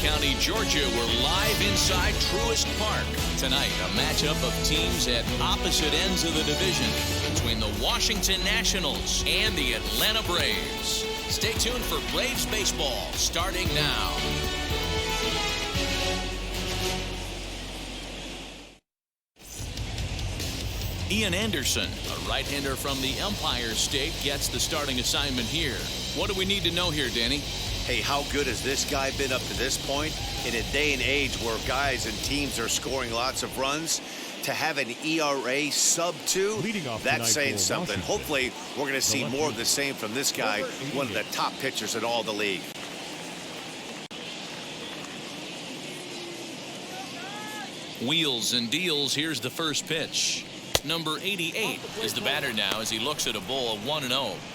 County, Georgia. We're live inside Truist Park. Tonight, a matchup of teams at opposite ends of the division between the Washington Nationals and the Atlanta Braves. Stay tuned for Braves baseball starting now. Ian Anderson, a right-hander from the Empire State, gets the starting assignment here. What do we need to know here, Danny? Hey, how good has this guy been up to this point? In a day and age where guys and teams are scoring lots of runs, to have an ERA sub-2, that's saying something. Hopefully, we're going to see more of the same from this guy, one of the top pitchers in all the league. Wheels and deals. Here's the first pitch. Number 88 is the batter now as he looks at a ball of 1-0.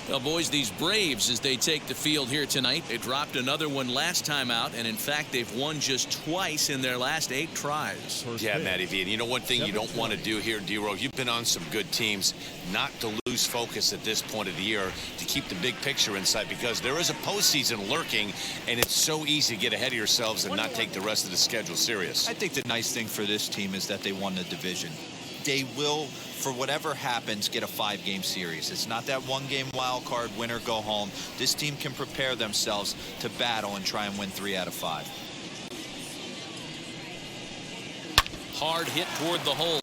Well, boys, these Braves, as they take the field here tonight, they dropped another one last time out, and in fact, they've won just twice in their last 8 tries. Yeah, Matty V. And you know one thing you don't want to do here, D-Row, you've been on some good teams, not to lose focus at this point of the year, to keep the big picture in sight, because there is a postseason lurking, and it's so easy to get ahead of yourselves and not take the rest of the schedule serious. I think the nice thing for this team is that they won the division. They will, for whatever happens, get a 5-game series. It's not that 1-game wild card, win or go home. This team can prepare themselves to battle and try and win 3 out of 5. Hard hit toward the hole.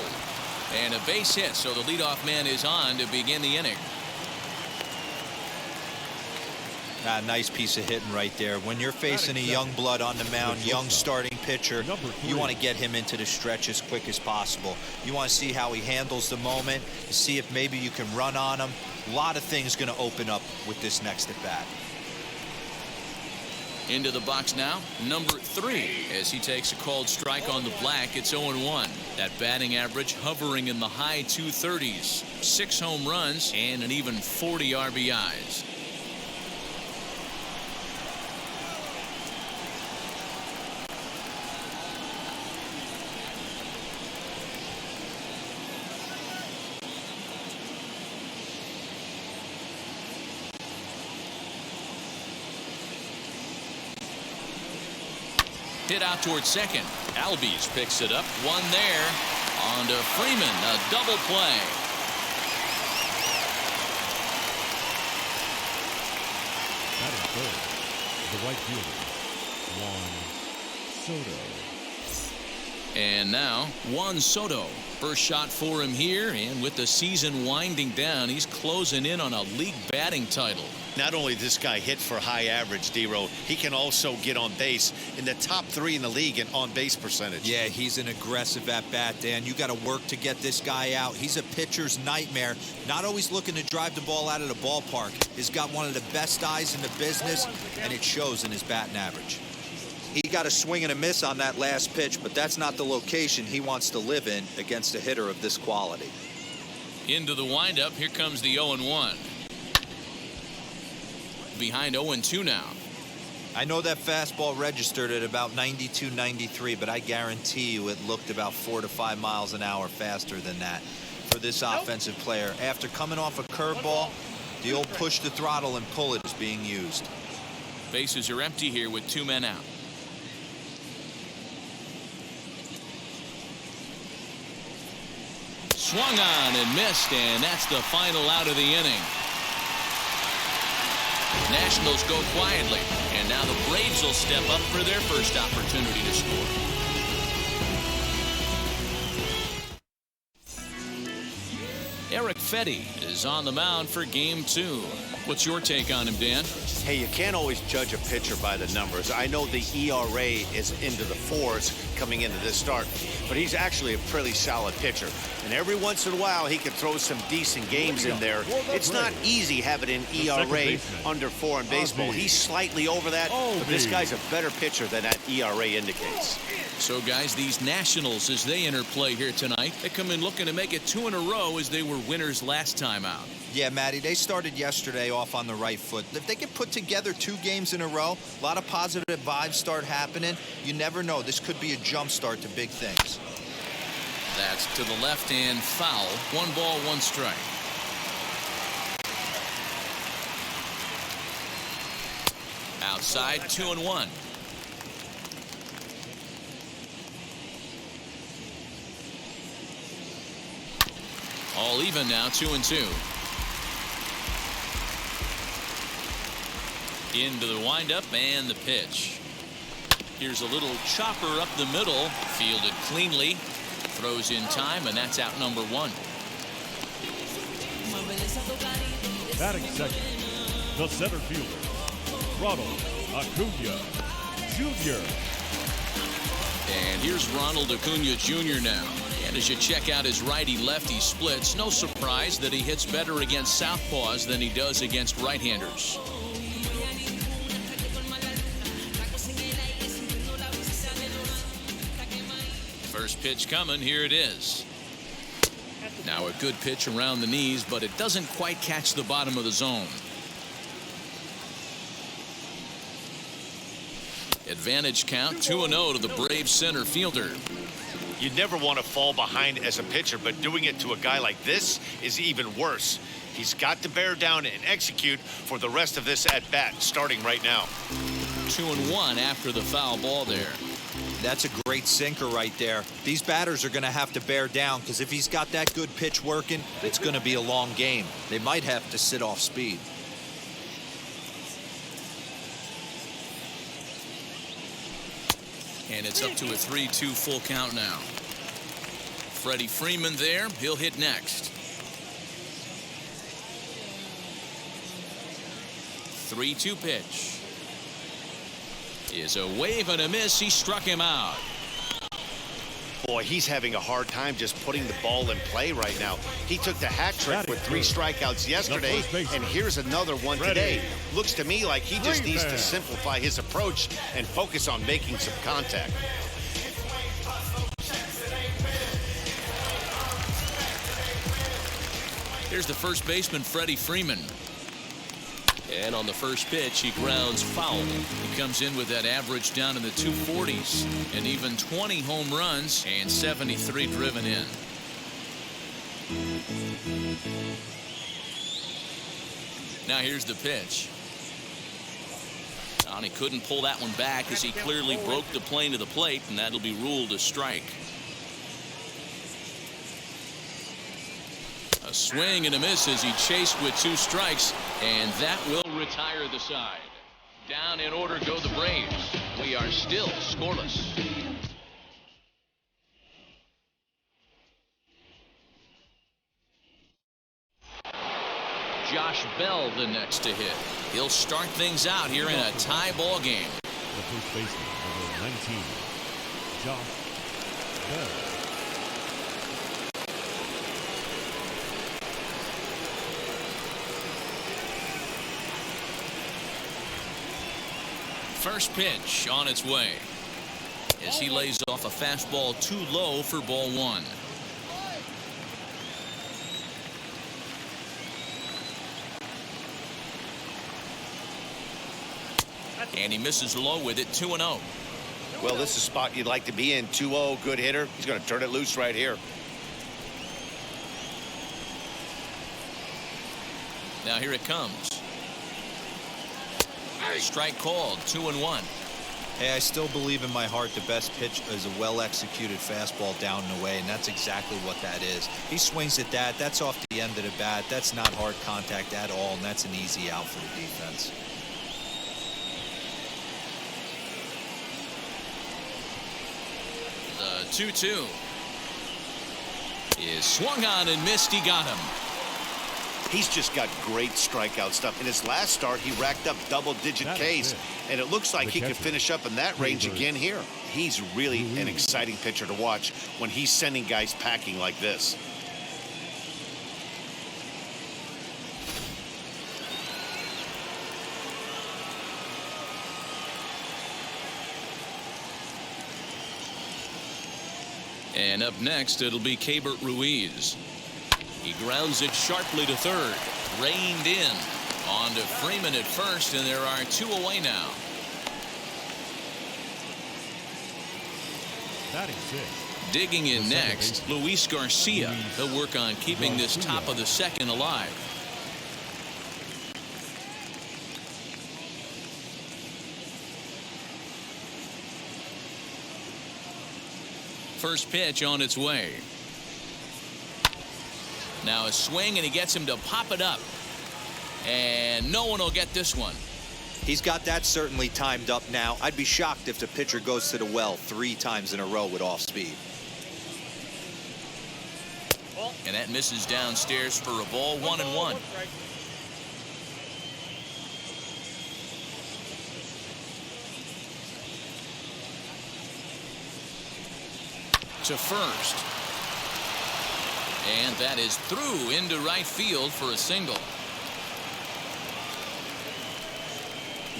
And a base hit, so the leadoff man is on to begin the inning. Nice piece of hitting right there. When you're facing a young blood on the mound, young starting pitcher, you want to get him into the stretch as quick as possible. You want to see how he handles the moment, see if maybe you can run on him. A lot of things going to open up with this next at bat. Into the box now, number 3, as he takes a called strike on the black. It's 0-1. That batting average hovering in the high 230s. 6 home runs and an even 40 RBIs. Hit out towards second. Albies picks it up. One there. On to Freeman. A double play. That is good. The right fielder, Juan Soto. And now Juan Soto. First shot for him here, and with the season winding down, he's closing in on a league batting title. Not only this guy hit for high average, D-Row, he can also get on base in the top 3 in the league in on-base percentage. Yeah, he's an aggressive at-bat, Dan. You got to work to get this guy out. He's a pitcher's nightmare. Not always looking to drive the ball out of the ballpark. He's got one of the best eyes in the business, and it shows in his batting average. He got a swing and a miss on that last pitch, but that's not the location he wants to live in against a hitter of this quality. Into the windup. Here comes the 0-1. Behind 0-2 now. I know that fastball registered at about 92, 93, but I guarantee you it looked about 4 to 5 miles an hour faster than that for this offensive player. After coming off a curveball, the old push the throttle and pull it is being used. Bases are empty here with 2 men out. Swung on and missed, and that's the final out of the inning. Nationals go quietly, and now the Braves will step up for their first opportunity to score. Eric Fetty is on the mound for game 2. What's your take on him, Dan? Hey, you can't always judge a pitcher by the numbers. I know the ERA is into the 4s coming into this start, but he's actually a pretty solid pitcher. And every once in a while, he can throw some decent games in there. It's not easy having an ERA under 4 in baseball. He's slightly over that, but this guy's a better pitcher than that ERA indicates. So, guys, these Nationals, as they enter play here tonight, they come in looking to make it 2 in a row as they were winners last time out. Yeah, Matty, they started yesterday off on the right foot. If they can put together 2 games in a row, a lot of positive vibes start happening. You never know. This could be a jump start to big things. That's to the left and foul. 1 ball, 1 strike. Outside, 2-1. All even now, 2-2. Into the windup and the pitch. Here's a little chopper up the middle, fielded cleanly, throws in time, and that's out number 1. Batting second, the center fielder, Ronald Acuna Jr. And here's Ronald Acuna Jr. now. And as you check out his righty-lefty splits, no surprise that he hits better against southpaws than he does against right-handers. First pitch coming, here it is. Now a good pitch around the knees, but it doesn't quite catch the bottom of the zone. Advantage count, 2-0 to the Braves center fielder. You never want to fall behind as a pitcher, but doing it to a guy like this is even worse. He's got to bear down and execute for the rest of this at bat, starting right now. 2-1 after the foul ball there. That's a great sinker right there. These batters are going to have to bear down, because if he's got that good pitch working, it's going to be a long game. They might have to sit off speed. And it's up to a 3-2 full count now. Freddie Freeman there. He'll hit next. 3-2 pitch. Is a wave and a miss. He struck him out. Boy, he's having a hard time just putting the ball in play right now. He took the hat trick with 3 strikeouts yesterday, and here's another one today. Looks to me like he just needs to simplify his approach and focus on making some contact. Here's the first baseman, Freddie Freeman. And on the first pitch, he grounds foul. He comes in with that average down in the 240s, and even 20 home runs and 73 driven in. Now here's the pitch. And he couldn't pull that one back as he clearly broke the plane to the plate, and that'll be ruled a strike. A swing and a miss as he chased with 2 strikes, and that will retire the side. Down in order go the Braves. We are still scoreless. Josh Bell the next to hit. He'll start things out here in a tie ball game. The first baseman, number 19, Josh Bell. First pitch on its way as he lays off a fastball too low for ball 1. And he misses low with it. 2-0. Well, this is a spot you'd like to be in. 2-0, good hitter. He's going to turn it loose right here. Now here it comes. Strike called. 2-1. Hey, I still believe in my heart the best pitch is a well-executed fastball down and away, and that's exactly what that is. He swings at that. That's off the end of the bat. That's not hard contact at all, and that's an easy out for the defense. The 2-2 is swung on and missed. He got him. He's just got great strikeout stuff. In his last start, he racked up double-digit Ks, and it looks like he could finish up in that range again here. He's really an exciting pitcher to watch when he's sending guys packing like this. And up next, it'll be Kaybert Ruiz. He grounds it sharply to third. Reined in. On to Freeman at first, and there are 2 away now. Batting 6. Digging in next, Luis Garcia. He'll work on keeping this top of the second alive. First pitch on its way. Now a swing, and he gets him to pop it up. And no one will get this one. He's got that certainly timed up now. I'd be shocked if the pitcher goes to the well 3 times in a row with off speed. And that misses downstairs for a ball, 1-1. To first. And that is through into right field for a single.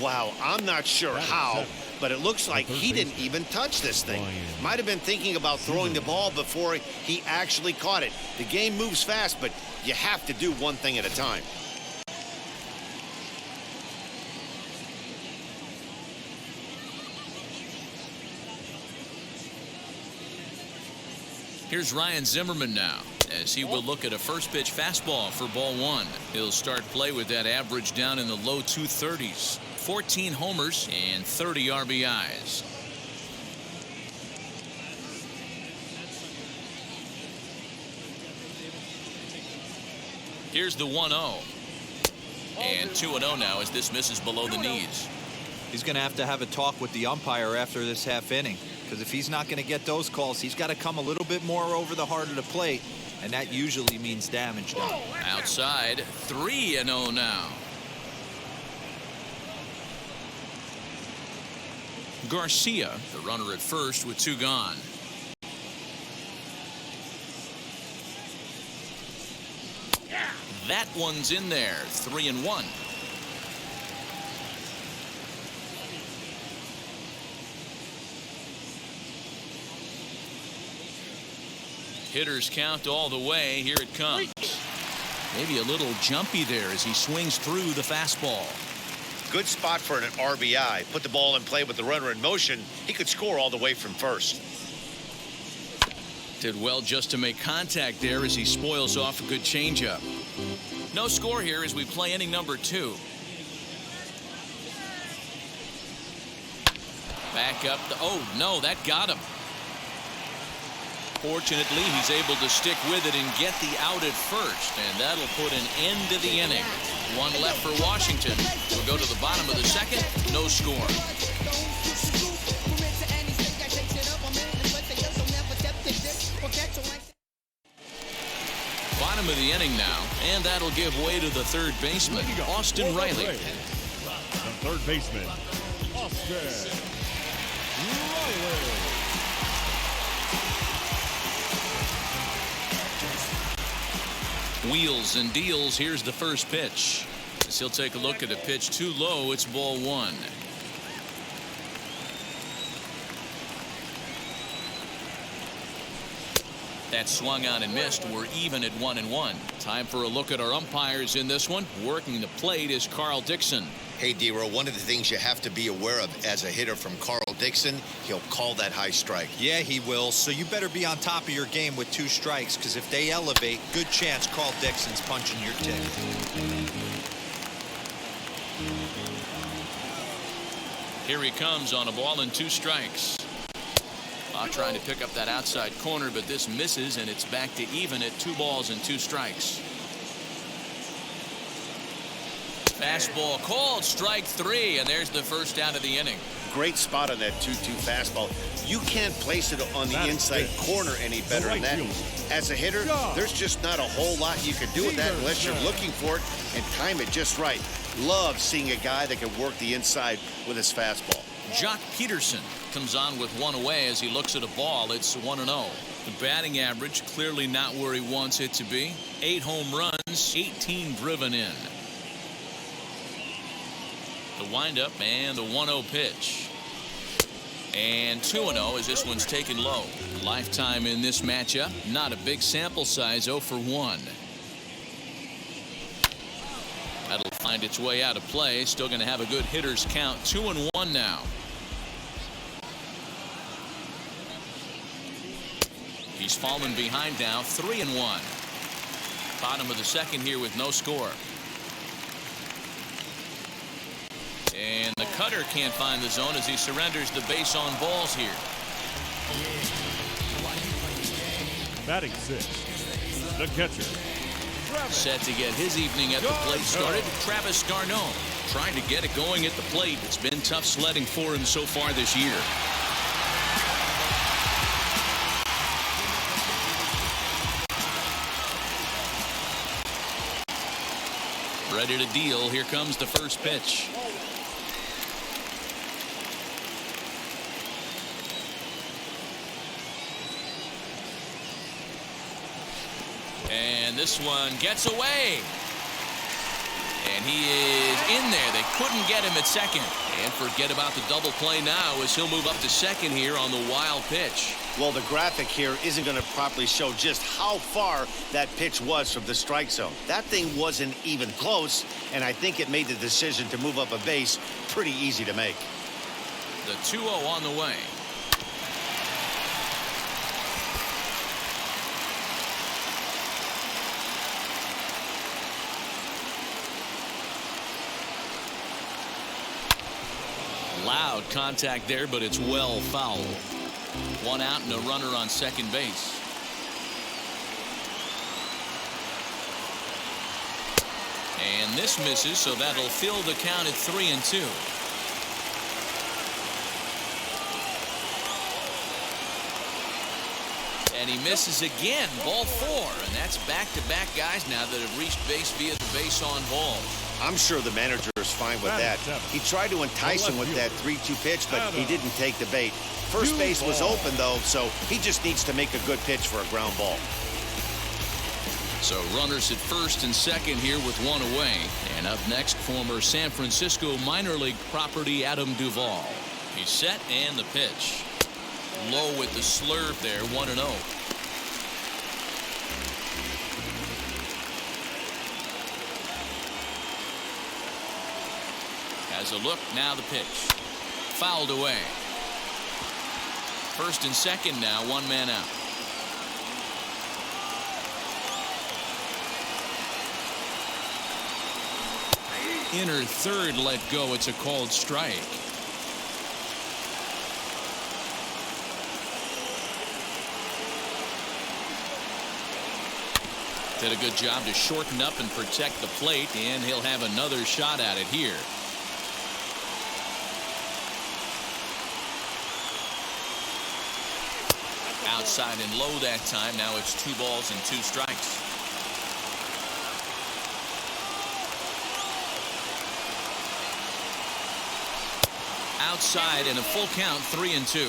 Wow, I'm not sure how, but it looks like he didn't even touch this thing. Might have been thinking about throwing the ball before he actually caught it. The game moves fast, but you have to do one thing at a time. Here's Ryan Zimmerman now, as he will look at a first pitch fastball for ball 1. He'll start play with that average down in the low 230s. 14 homers and 30 RBIs. Here's the 1-0. And 2-0 now as this misses below the knees. He's going to have a talk with the umpire after this half inning, because if he's not going to get those calls, he's got to come a little bit more over the heart of the plate, and that usually means damage done. Outside, 3-0 now. Garcia, the runner at first with 2 gone. That one's in there, 3-1. Hitters count all the way. Here it comes. Maybe a little jumpy there as he swings through the fastball. Good spot for an RBI. Put the ball in play with the runner in motion. He could score all the way from first. Did well just to make contact there as he spoils off a good changeup. No score here as we play inning number 2. Back up. Oh, no, that got him. Fortunately, he's able to stick with it and get the out at first, and that'll put an end to the inning. 1 left for Washington. We'll go to the bottom of the second. No score. Bottom of the inning now, and that'll give way to the third baseman, Austin Riley. The third baseman, Austin Riley. Wheels and deals. Here's the first pitch. As he'll take a look at a pitch too low. It's ball 1. That swung on and missed. We're even at 1-1. Time for a look at our umpires in this one. Working the plate is Carl Dixon. Hey, D-Row, one of the things you have to be aware of as a hitter from Carl Dixon, he'll call that high strike. Yeah, he will. So you better be on top of your game with 2 strikes, because if they elevate, good chance Carl Dixon's punching your ticket. Here he comes on a ball and 2 strikes. Trying to pick up that outside corner, but this misses, and it's back to even at 2 balls and 2 strikes. Fastball called, strike 3, and there's the first out of the inning. Great spot on that 2-2 fastball. You can't place it on the inside corner any better than that. As a hitter, there's just not a whole lot you can do with that unless you're looking for it and time it just right. Love seeing a guy that can work the inside with his fastball. Jock Peterson comes on with 1 away as he looks at a ball. It's 1-0. The batting average clearly not where he wants it to be. 8 home runs, 18 driven in. The windup and the 1-0 pitch. And 2-0 as this one's taken low. Lifetime in this matchup. Not a big sample size, 0 for 1. That'll find its way out of play. Still going to have a good hitter's count. 2-1 now. He's fallen behind now. 3-1. Bottom of the second here with no score. And the cutter can't find the zone as he surrenders the base on balls here. Batting 6, the catcher, Set to get his evening at the plate started, Travis d'Arnaud. Trying to get it going at the plate. It's been tough sledding for him so far this year. Ready to deal. Here comes the first pitch. And this one gets away. And he is in there. They couldn't get him at second. And forget about the double play now as he'll move up to second here on the wild pitch. Well, the graphic here isn't going to properly show just how far that pitch was from the strike zone. That thing wasn't even close, and I think it made the decision to move up a base pretty easy to make. The 2-0 on the way. Loud contact there, but it's well fouled. One out and a runner on second base. And this misses, so that'll fill the count at 3-2. And he misses again, ball 4, and that's back-to-back guys now that have reached base via the base on ball. I'm sure the manager is fine with that. He tried to entice him with that 3-2 pitch, but he didn't take the bait. First base was open, though, so he just needs to make a good pitch for a ground ball. So runners at first and second here with one away. And up next, former San Francisco minor league property Adam Duvall. He's set and the pitch. Low with the slurve there, 1-0. Has a look, now the pitch. Fouled away. First and second now, one man out. Inner third let go. It's a called strike. Did a good job to shorten up and protect the plate, and he'll have another shot at it here. Outside and low that time. Now it's 2 balls and 2 strikes. Outside and a full count, 3-2.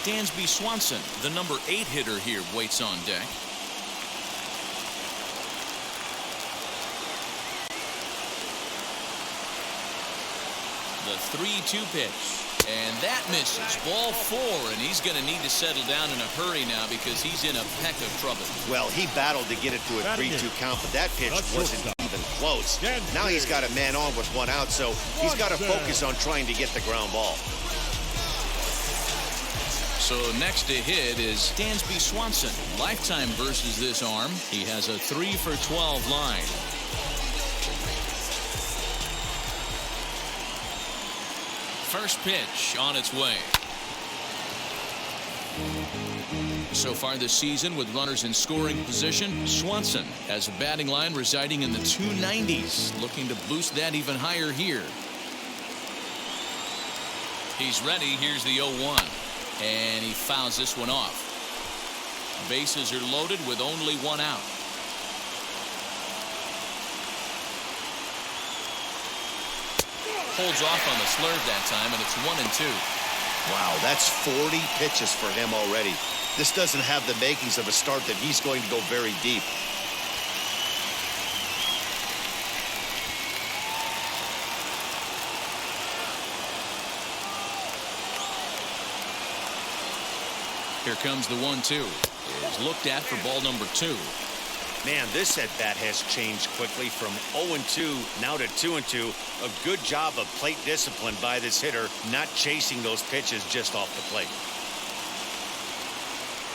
Dansby Swanson, the number 8 hitter here, waits on deck. The 3-2 pitch. And that misses. Ball 4, and he's going to need to settle down in a hurry now because he's in a peck of trouble. Well, he battled to get it to a 3-2 count, but that pitch wasn't even close. Now he's got a man on with 1 out, so he's got to focus on trying to get the ground ball. So next to hit is Dansby Swanson. Lifetime versus this arm. He has a 3 for 12 line. First pitch on its way. So far this season, with runners in scoring position, Swanson has a batting line residing in the 290s, looking to boost that even higher here. He's ready. Here's the 0-1, and he fouls this one off. Bases are loaded with only 1 out. Holds off on the slurve that time, and it's 1-2. Wow, that's 40 pitches for him already. This doesn't have the makings of a start that he's going to go very deep. Here comes the 1-2. Is looked at for ball number 2. Man, this at-bat has changed quickly from 0-2 now to 2-2. A good job of plate discipline by this hitter, not chasing those pitches just off the plate.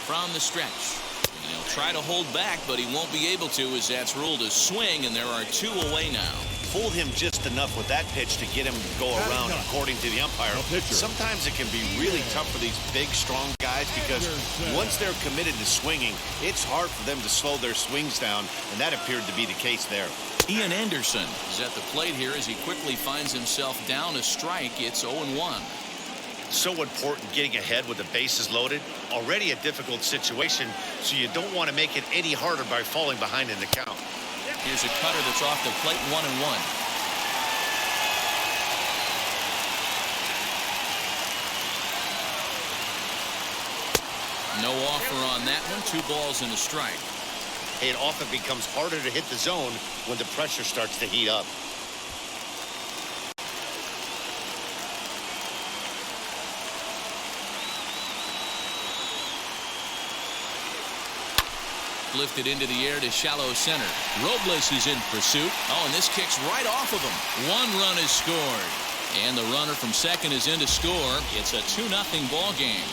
From the stretch. And he'll try to hold back, but he won't be able to as that's ruled a swing, and there are 2 away now. fooled him just enough with that pitch to get him to go around, according to the umpire. Sometimes it can be really tough for these big, strong guys because once they're committed to swinging, it's hard for them to slow their swings down, and that appeared to be the case there. Ian Anderson is at the plate here as he quickly finds himself down a strike. It's 0-1. So important getting ahead with the bases loaded. Already a difficult situation, so you don't want to make it any harder by falling behind in the count. Here's a cutter that's off the plate, 1-1. No offer on that one. 2 balls and a strike. It often becomes harder to hit the zone when the pressure starts to heat up. Lifted into the air to shallow center. Robles is in pursuit. Oh, and this kicks right off of him. 1 run is scored. And the runner from second is in to score. It's a 2-0 ball game.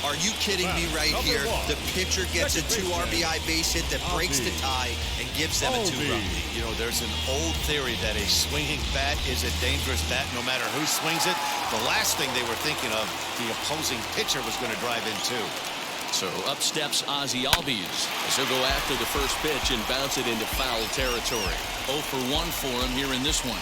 Are you kidding me right here? The pitcher gets a 2 RBI base hit that breaks the tie and gives them a 2-run lead. You know, there's an old theory that a swinging bat is a dangerous bat no matter who swings it. The last thing they were thinking of, the opposing pitcher was going to drive in too. So up steps Ozzie Albies as he'll go after the first pitch and bounce it into foul territory. 0 for 1 for him here in this one.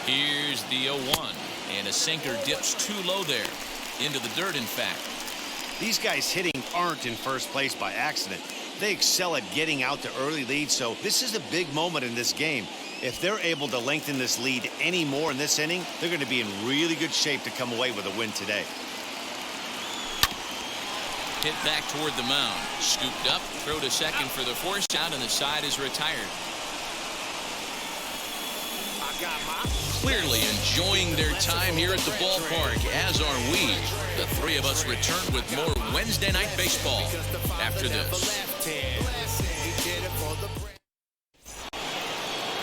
Here's the 0-1, and a sinker dips too low there. Into the dirt, in fact. These guys hitting aren't in first place by accident. They excel at getting out to early leads, so this is a big moment in this game. If they're able to lengthen this lead any more in this inning, they're going to be in really good shape to come away with a win today. Hit back toward the mound. Scooped up, throw to second for the force out, and the side is retired. Clearly enjoying their time here at the ballpark, as are we. The 3 of us return with more Wednesday Night Baseball after this.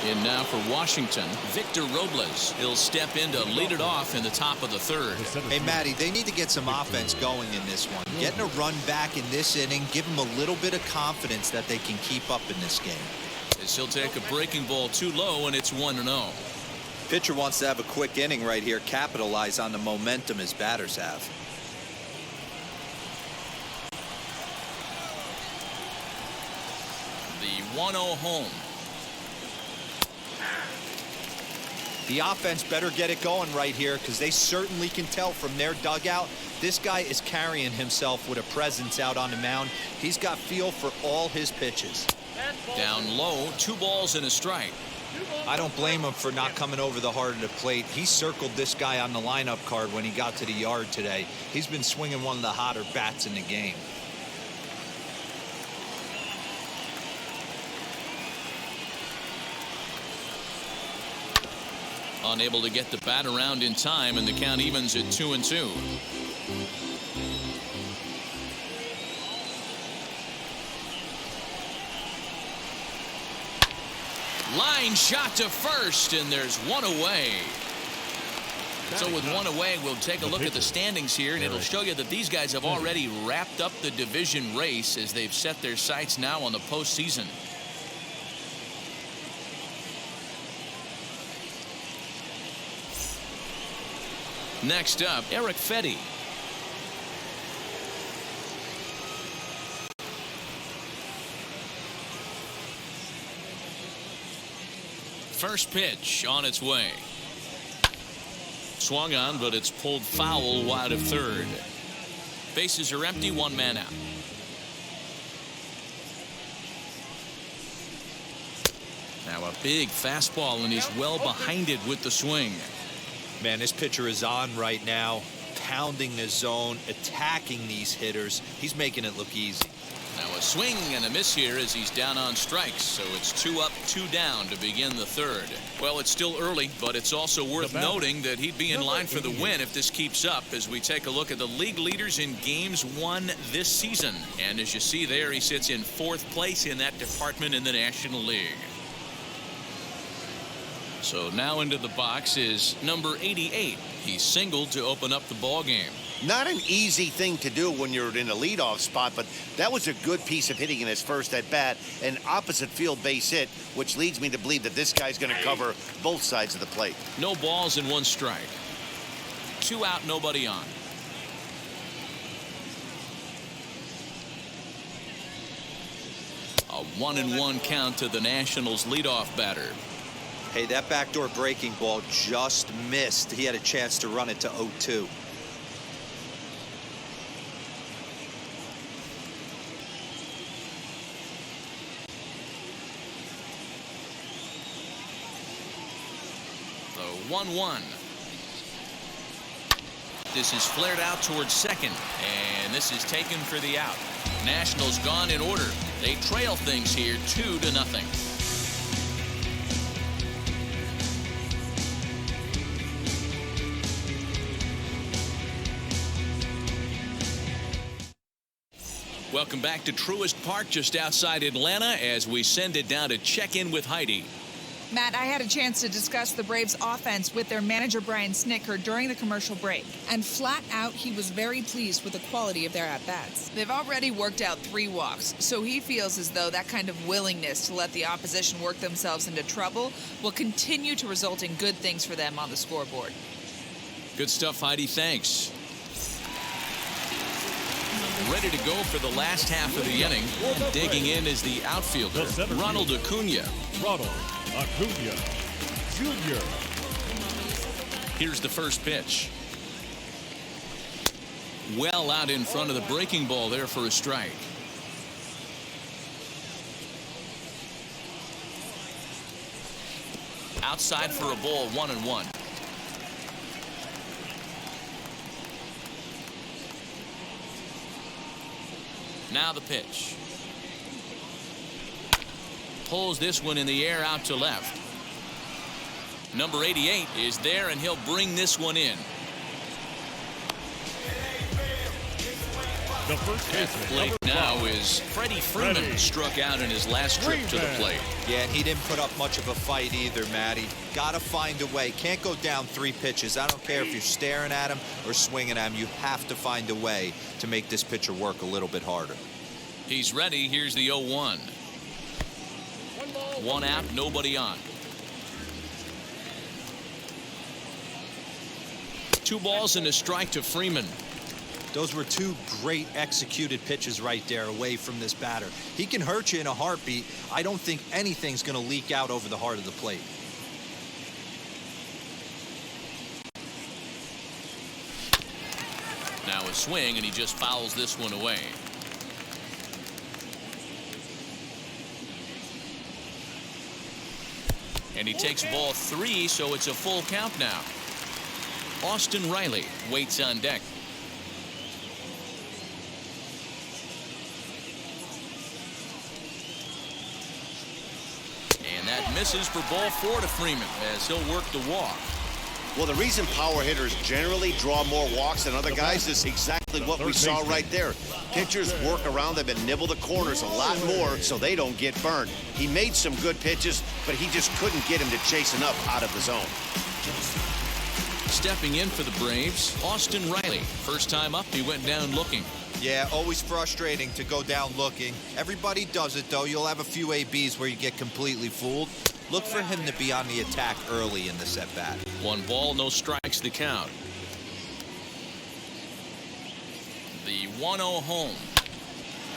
And now for Washington, Victor Robles. He'll step in to lead it off in the top of the 3rd. Hey, Matty, they need to get some offense going in this one. Getting a run back in this inning, give them a little bit of confidence that they can keep up in this game. As he'll take a breaking ball too low, and it's 1-0. Pitcher wants to have a quick inning right here, capitalize on the momentum his batters have. The 1-0 home. The offense better get it going right here because they certainly can tell from their dugout this guy is carrying himself with a presence out on the mound. He's got feel for all his pitches. Down low, 2 balls and a strike. I don't blame him for not coming over the heart of the plate. He circled this guy on the lineup card when he got to the yard today. He's been swinging one of the hotter bats in the game. Unable to get the bat around in time, and the count evens at 2-2. Line shot to first, and there's 1 away. So with 1 away, we'll take a look at the standings here, and it'll show you that these guys have already wrapped up the division race as they've set their sights now on the postseason. Next up, Eric Fetty. First pitch on its way. Swung on, but it's pulled foul wide of third. Bases are empty, 1 man out. Now a big fastball, and he's well behind it with the swing. Man, this pitcher is on right now, pounding the zone, attacking these hitters. He's making it look easy. Now a swing and a miss here as he's down on strikes, so it's 2 up, 2 down to begin the 3rd. Well, it's still early, but it's also worth noting that he'd be in line for the win if this keeps up as we take a look at the league leaders in games won this season. And as you see there, he sits in 4th place in that department in the National League. So now into the box is number 88. He singled to open up the ball game. Not an easy thing to do when you're in a leadoff spot, but that was a good piece of hitting in his first at bat, an opposite field base hit, which leads me to believe that this guy's going to cover both sides of the plate. No balls and 1 strike. 2 out, nobody on. A 1-1 count to the Nationals leadoff batter. Hey, that backdoor breaking ball just missed. He had a chance to run it to 0-2. The 1-1. This is flared out towards second, and this is taken for the out. Nationals gone in order. They trail things here 2-0. Welcome back to Truist Park just outside Atlanta as we send it down to check in with Heidi. Matt, I had a chance to discuss the Braves offense with their manager Brian Snitker during the commercial break. And flat out, he was very pleased with the quality of their at-bats. They've already worked out 3 walks, so he feels as though that kind of willingness to let the opposition work themselves into trouble will continue to result in good things for them on the scoreboard. Good stuff, Heidi. Thanks. Ready to go for the last half of the inning. And digging in is the outfielder, Ronald Acuna. Ronald Acuna Jr. Here's the first pitch. Well out in front of the breaking ball there for a strike. Outside for a ball, 1-1. Now the pitch. Pulls this one in the air out to left. Number 88 is there, and he'll bring this one in. The first baseman Plate now is Freddie Freeman. Struck out in his last trip to the plate. Yeah, and he didn't put up much of a fight either, Matty. Gotta find a way. Can't go down 3 pitches. I don't care if you're staring at him or swinging at him. You have to find a way to make this pitcher work a little bit harder. He's ready. Here's the 0-1. 1 out, nobody on. 2 balls and a strike to Freeman. Those were 2 great executed pitches right there away from this batter. He can hurt you in a heartbeat. I don't think anything's going to leak out over the heart of the plate. Now a swing, and he just fouls this one away. And he takes ball 3, so it's a full count now. Austin Riley waits on deck. And that misses for ball 4 to Freeman as he'll work the walk. Well, the reason power hitters generally draw more walks than other guys is exactly what we saw right there. Pitchers work around them and nibble the corners a lot more so they don't get burned. He made some good pitches, but he just couldn't get him to chase enough out of the zone. Stepping in for the Braves, Austin Riley. First time up, he went down looking. Yeah, always frustrating to go down looking. Everybody does it, though. You'll have a few ABs where you get completely fooled. Look for him to be on the attack early in the at-bat. 1 ball, no strikes the count. The 1-0 home.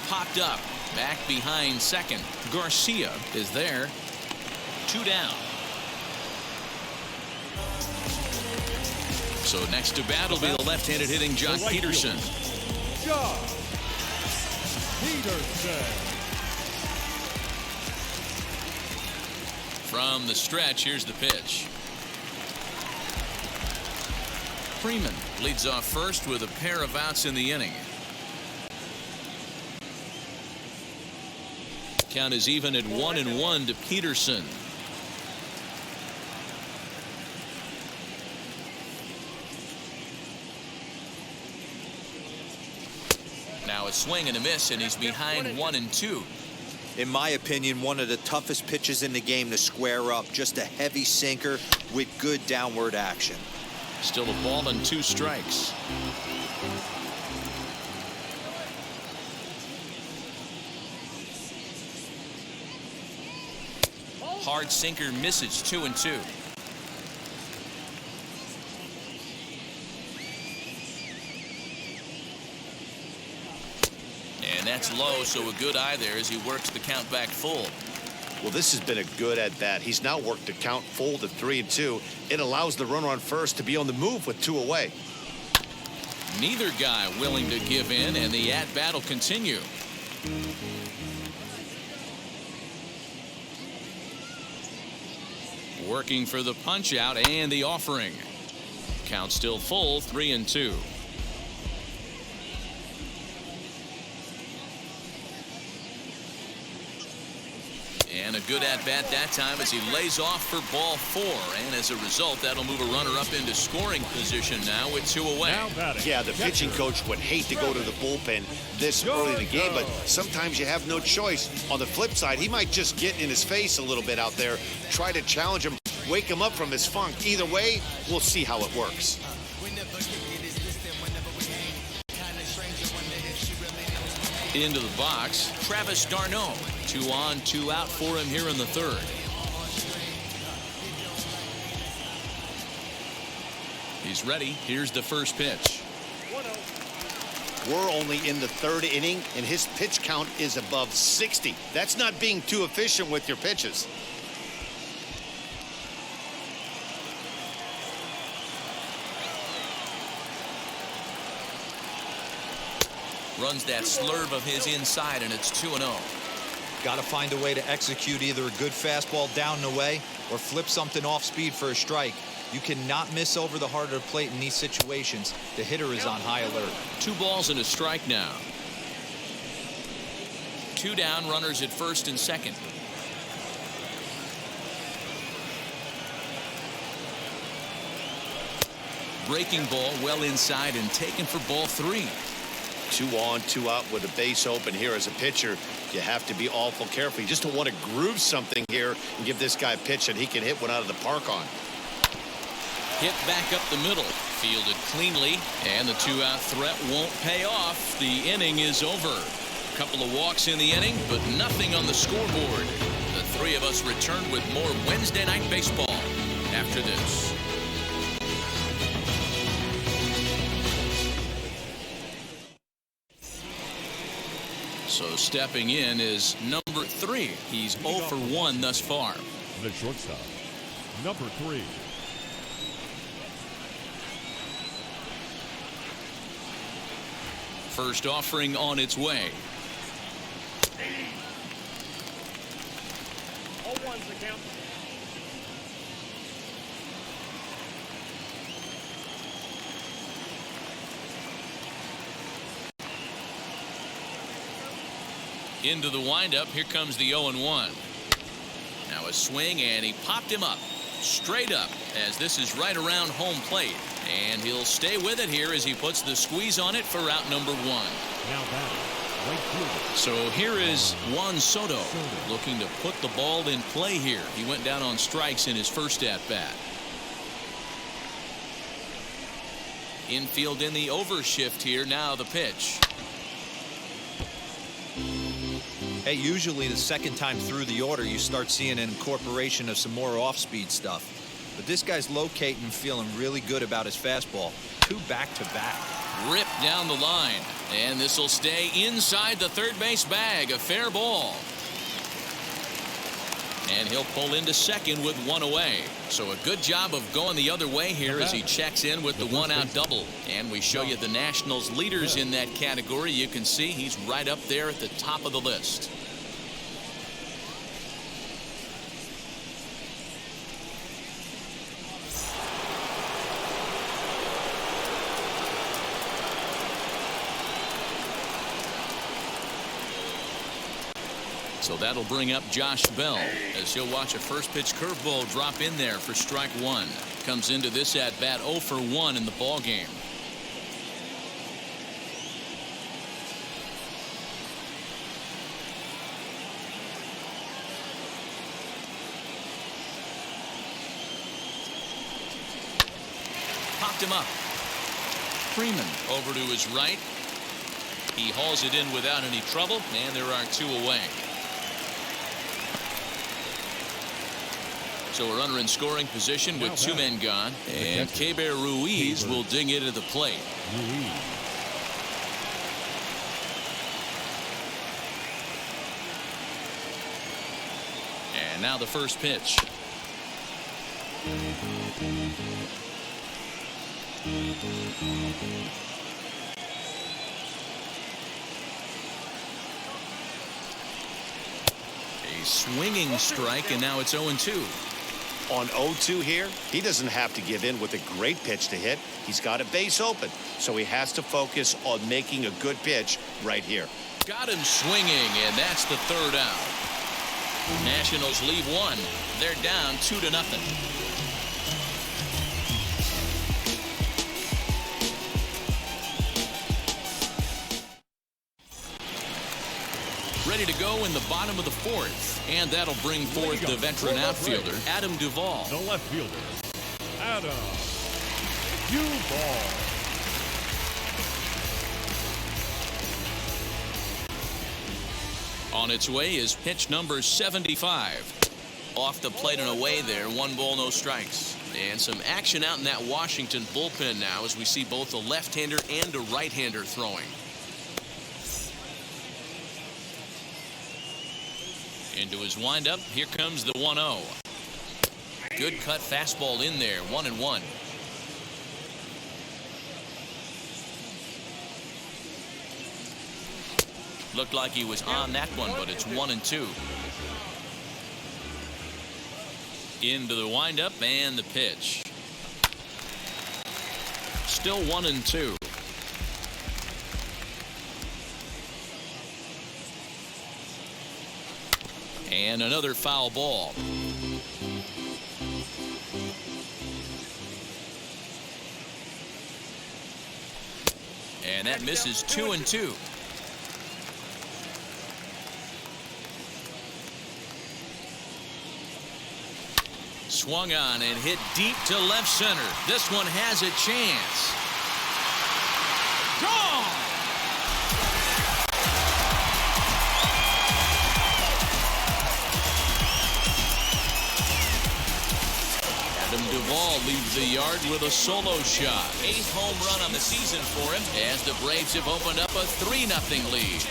Popped up. Back behind second. Garcia is there. 2 down. So next to bat will be the left-handed hitting Jock Peterson. Jock Peterson. From the stretch, here's the pitch. Freeman leads off first with a pair of outs in the inning. Count is even at 1-1 to Peterson. Now a swing and a miss, and he's behind 1-2. In my opinion, one of the toughest pitches in the game to square up. Just a heavy sinker with good downward action. Still a ball and 2 strikes. Hard sinker misses, 2-2. And that's low, so a good eye there as he works the count back full. Well, this has been a good at bat. He's now worked the count full to 3-2. It allows the runner on first to be on the move with 2 away. Neither guy willing to give in, and the at bat will continue. Working for the punch out and the offering. Count still full, 3-2. And a good at bat that time as he lays off for ball 4, and as a result that'll move a runner up into scoring position now with 2 away. Yeah, the pitching coach would hate to go to the bullpen this early in the game, but sometimes you have no choice. On the flip side, he might just get in his face a little bit out there, try to challenge him, wake him up from his funk. Either way, we'll see how it works. Into the box, Travis d'Arnaud. 2 on, 2 out for him here in the 3rd. He's ready. Here's the first pitch. We're only in the 3rd inning, and his pitch count is above 60. That's not being too efficient with your pitches. Runs that slurve of his inside, and it's 2-0. Got to find a way to execute either a good fastball down and away or flip something off speed for a strike. You cannot miss over the heart of the plate in these situations. The hitter is on high alert. 2 balls and a strike now. 2 down, runners at first and second. Breaking ball well inside and taken for ball 3. 2 on, 2 out with a base open here. As a pitcher, you have to be awful careful. You just don't want to groove something here and give this guy a pitch that he can hit one out of the park on. Hit back up the middle, fielded cleanly, and the 2-out threat won't pay off. The inning is over. A couple of walks in the inning, but nothing on the scoreboard. The 3 of us return with more Wednesday Night Baseball after this. So stepping in is number 3. He's 0 for 1 thus far. The shortstop, number 3. First offering on its way. 0-1's the count. Into the windup. Here comes the 0-1. Now a swing, and he popped him up. Straight up, as this is right around home plate. And he'll stay with it here as he puts the squeeze on it for out number 1. Now batting, right fielder. So here is Juan Soto looking to put the ball in play here. He went down on strikes in his first at-bat. Infield in the overshift here. Now the pitch. Hey, usually the second time through the order you start seeing an incorporation of some more off-speed stuff. But this guy's locating and feeling really good about his fastball. 2 back-to-back. Ripped down the line, and this will stay inside the third base bag. A fair ball. And he'll pull into second with 1 away. So a good job of going the other way here as he checks in with the 1-out double. And we show you the Nationals leaders in that category. You can see he's right up there at the top of the list. So that'll bring up Josh Bell as he'll watch a first pitch curveball drop in there for strike 1. Comes into this at bat 0 for 1 in the ball game. picked him up. Freeman over to his right. He hauls it in without any trouble, and there are 2 away. So we're runner in scoring position with 2 men gone, and Kaybert Ruiz will ding it at the plate. And now the first pitch. A swinging strike, and now it's 0-2. On 0-2 here, he doesn't have to give in with a great pitch to hit. He's got a base open, so he has to focus on making a good pitch right here. Got him swinging, and that's the 3rd out. Nationals leave 1. They're down 2-0. Ready to go in the bottom of the 4th, and that'll bring forth the veteran outfielder, Adam Duvall. The left fielder, Adam Duvall. On its way is pitch number 75. Off the plate and away there, 1 ball, no strikes. And some action out in that Washington bullpen now as we see both a left-hander and a right-hander throwing. Into his windup, here comes the 1-0. Good cut fastball in there, 1-1. Looked like he was on that one, but it's 1-2. Into the windup and the pitch. Still 1-2. And another foul ball. And that misses 2-2. Swung on and hit deep to left center. This one has a chance. Gone! Adam Duvall leaves the yard with a solo shot. 8th home run on the season for him as the Braves have opened up a 3-0 lead.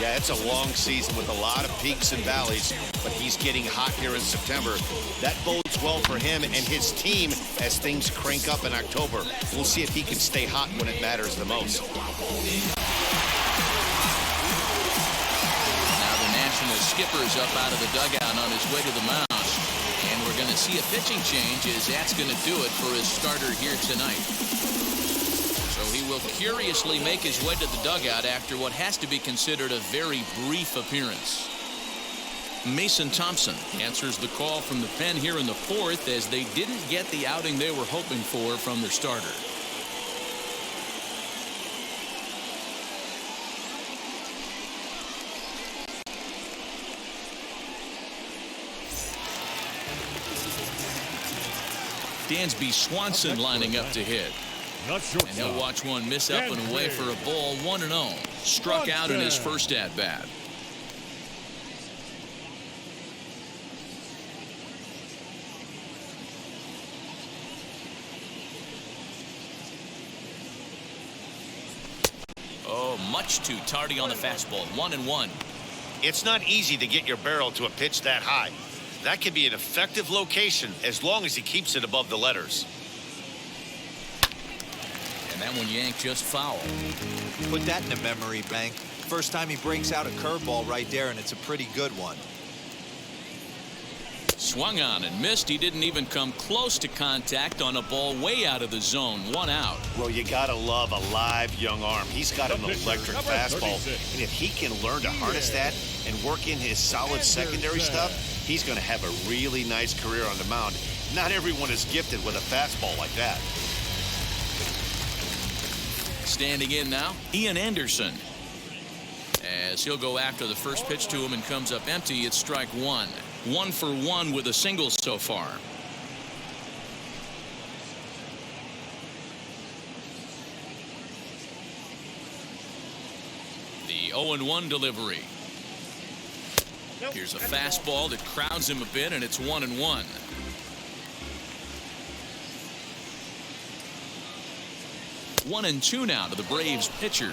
Yeah, it's a long season with a lot of peaks and valleys, but he's getting hot here in September. That bodes well for him and his team as things crank up in October. We'll see if he can stay hot when it matters the most. Now the National skipper's up out of the dugout on his way to the mound. And we're going to see a pitching change as that's going to do it for his starter here tonight. So he will curiously make his way to the dugout after what has to be considered a very brief appearance. Mason Thompson answers the call from the pen here in the 4th as they didn't get the outing they were hoping for from their starter. Dansby Swanson lining up to hit. Not short. And he'll watch one miss up and away for a ball, 1-0. Struck out in his first at bat. Oh, much too tardy on the fastball. 1-1. It's not easy to get your barrel to a pitch that high. That can be an effective location as long as he keeps it above the letters. And that one yanked just foul. Put that in the memory bank. First time he breaks out a curveball right there, and it's a pretty good one. Swung on and missed. He didn't even come close to contact on a ball way out of the zone. 1 out. Well, you gotta love a live young arm. He's got an electric fastball, and if he can learn to harness that and work in his solid secondary stuff, he's going to have a really nice career on the mound. Not everyone is gifted with a fastball like that. Standing in now, Ian Anderson. as he'll go after the first pitch to him and comes up empty. It's strike one. 1 for 1 with a single so far. The 0-1 delivery. Here's a fastball that crowds him a bit, and it's 1-1. One and two now to the Braves pitcher.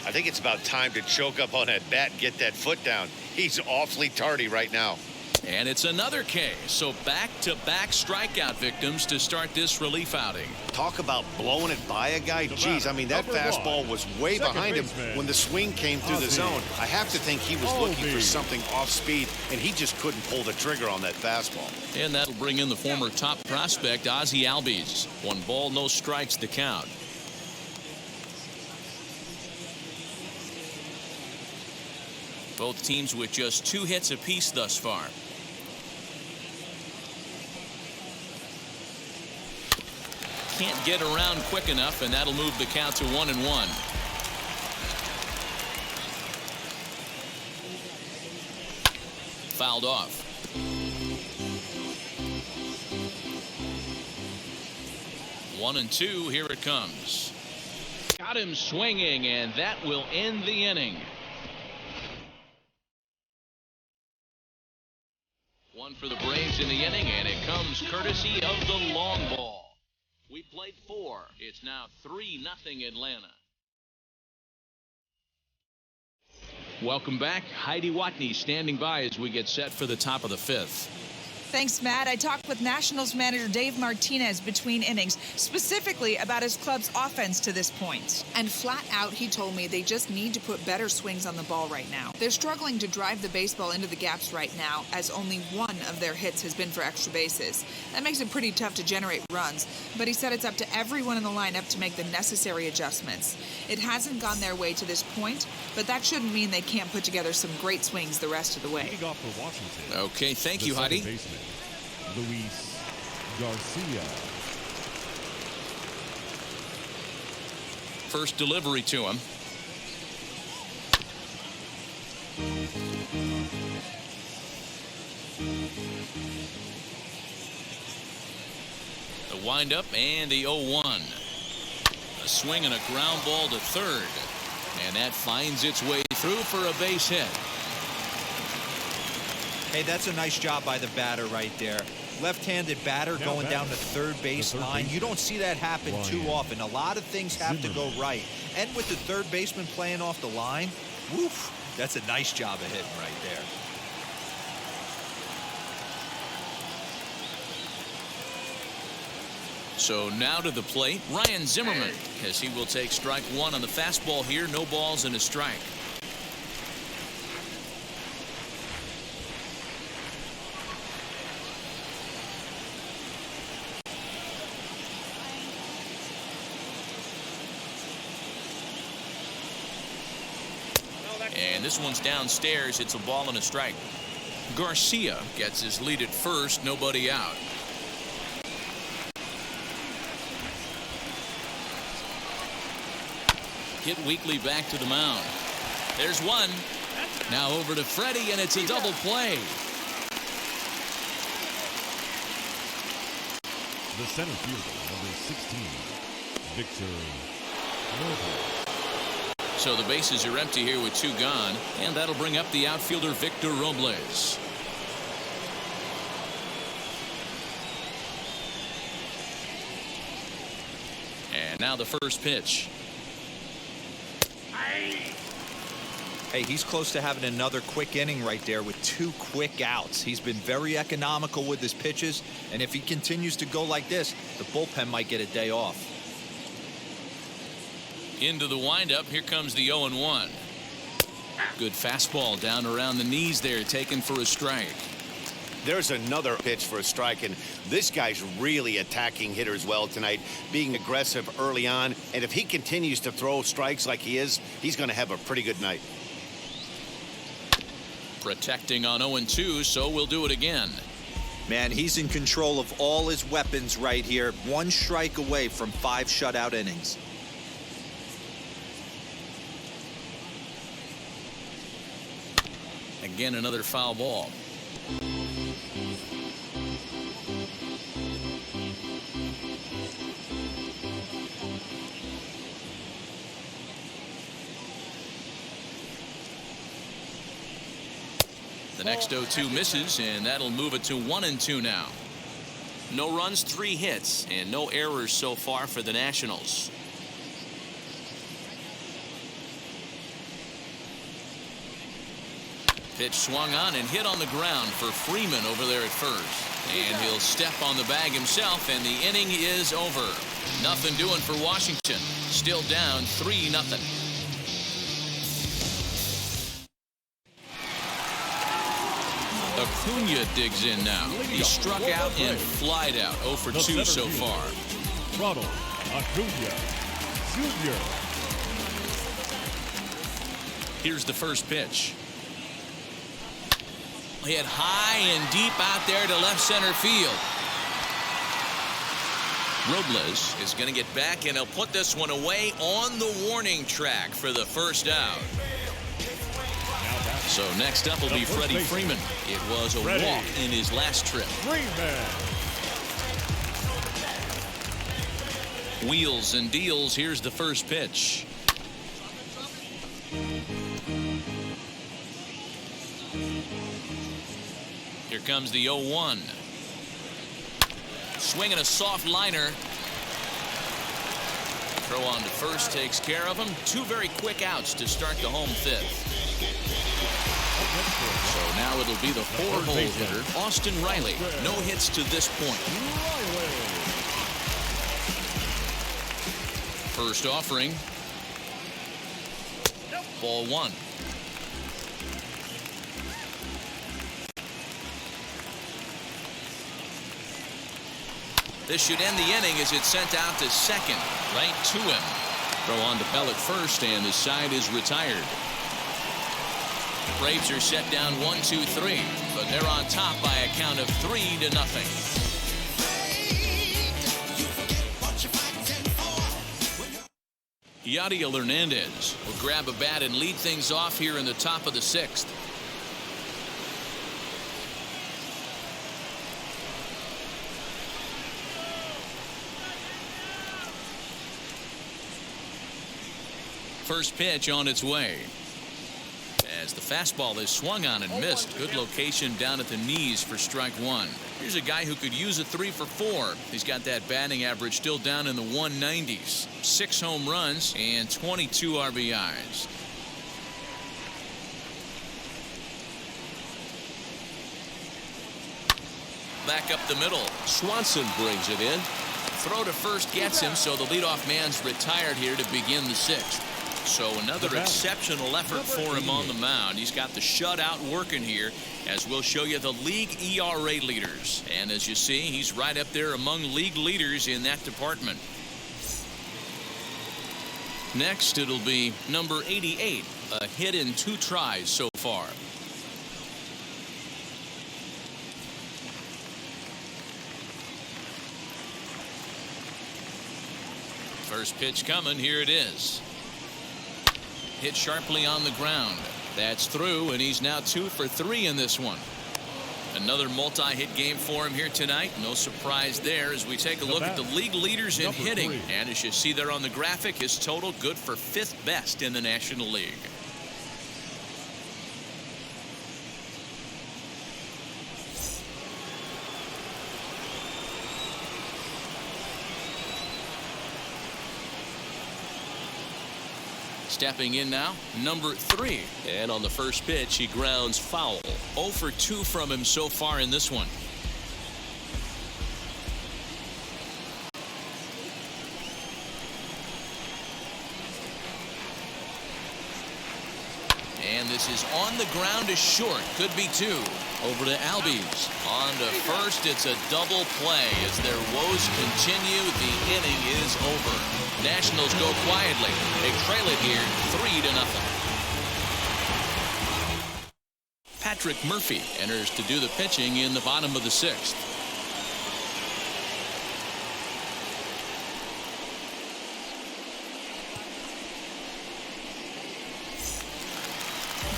I think it's about time to choke up on that bat and get that foot down. He's awfully tardy right now. And it's another K. So back-to-back strikeout victims to start this relief outing. Talk about blowing it by a guy. Jeez, I mean, that fastball was way behind him when the swing came through the zone. I have to think he was looking for something off speed, and he just couldn't pull the trigger on that fastball. And that'll bring in the former top prospect, Ozzie Albies. 1 ball, no strikes to count. Both teams with just 2 hits apiece thus far. Can't get around quick enough, and that'll move the count to 1-1. Fouled off. One and two, here it comes. Got him swinging, and that will end the inning. 1 for the Braves in the inning, and it comes courtesy of the long ball. We played 4. It's now 3-0 Atlanta. Welcome back. Heidi Watney standing by as we get set for the top of the 5th. Thanks, Matt. I talked with Nationals manager Dave Martinez between innings, specifically about his club's offense to this point. And flat out, he told me they just need to put better swings on the ball right now. They're struggling to drive the baseball into the gaps right now, as only 1 of their hits has been for extra bases. That makes it pretty tough to generate runs, but he said it's up to everyone in the lineup to make the necessary adjustments. It hasn't gone their way to this point, but that shouldn't mean they can't put together some great swings the rest of the way. Leading off for Washington. Okay, thank you, Heidi. Luis Garcia. First delivery to him. The windup and the 0-1. A swing and a ground ball to third. And that finds its way through for a base hit. Hey, that's a nice job by the batter right there. Left-handed batter going down the third base line. You don't see that happen too often. A lot of things have to go right. And with the third baseman playing off the line, woof, that's a nice job of hitting right there. So now to the plate, Ryan Zimmerman, as he will take strike 1 on the fastball here. No balls and a strike. And this one's downstairs. It's a ball and a strike. Garcia gets his lead at first. Nobody out. Hit weakly back to the mound. There's one. Now over to Freddie, and it's a double play. The center fielder, number 16, Victor Robles. So the bases are empty here with 2 gone, and that'll bring up the outfielder Victor Robles. And now the first pitch. Hey, he's close to having another quick inning right there with 2 quick outs. He's been very economical with his pitches, and if he continues to go like this, the bullpen might get a day off. Into the windup. Here comes the 0-1. Good fastball down around the knees there, taken for a strike. There's another pitch for a strike, and this guy's really attacking hitters well tonight, being aggressive early on, and if he continues to throw strikes like he is, he's going to have a pretty good night. Protecting on 0-2, so we'll do it again. Man, he's in control of all his weapons right here. 1 strike away from 5 shutout innings. Again, another foul ball. The next 0-2 misses, and that'll move it to 1-2 now. No runs, 3 hits, and no errors so far for the Nationals. Pitch swung on and hit on the ground for Freeman over there at first. And he'll step on the bag himself, and the inning is over. Nothing doing for Washington. Still down 3-0. Acuna digs in now. He struck out and flied out. 0 for 2 so far. Ronald Acuna Jr. Here's the first pitch. Hit high and deep out there to left center field. Robles is going to get back, and he'll put this one away on the warning track for the first out. So next up will be Freddie Freeman. It was a walk in his last trip. Wheels and deals. Here's the first pitch. Here comes the 0-1. Swinging a soft liner. Throw on to first takes care of him. 2 very quick outs to start the home 5th. So now it'll be the 4-hole hitter, Austin Riley. No hits to this point. First offering. Ball 1. This should end the inning as it's sent out to second. Right to him. Throw on to Bell at first, and the side is retired. Braves are set down 1-2-3, but they're on top by a count of 3-0. Yadiel Hernandez will grab a bat and lead things off here in the top of the 6th. First pitch on its way. As the fastball is swung on and missed. Good location down at the knees for strike 1. Here's a guy who could use a 3 for 4. He's got that batting average still down in the 190s. 6 home runs and 22 RBIs. Back up the middle. Swanson brings it in. Throw to first gets him, so the leadoff man's retired here to begin the 6th. So another exceptional effort for him on the mound. He's got the shutout working here, as we'll show you the league ERA leaders. And as you see, he's right up there among league leaders in that department. Next, it'll be number 88, a hit in 2 tries so far. First pitch coming. Here it is. Hit sharply on the ground. That's through, and he's now 2 for 3 in this one. Another multi-hit game for him here tonight. No surprise there as we take a look at the league leaders in hitting. And as you see there on the graphic, his total good for 5th best in the National League. Stepping in now, number 3. And on the first pitch, he grounds foul. 0 for 2 from him so far in this one. And this is on the ground to short. Could be 2. Over to Albies. On to first. It's a double play as their woes continue. The inning is over. Nationals go quietly. They trail it here 3-0. Patrick Murphy enters to do the pitching in the bottom of the 6th.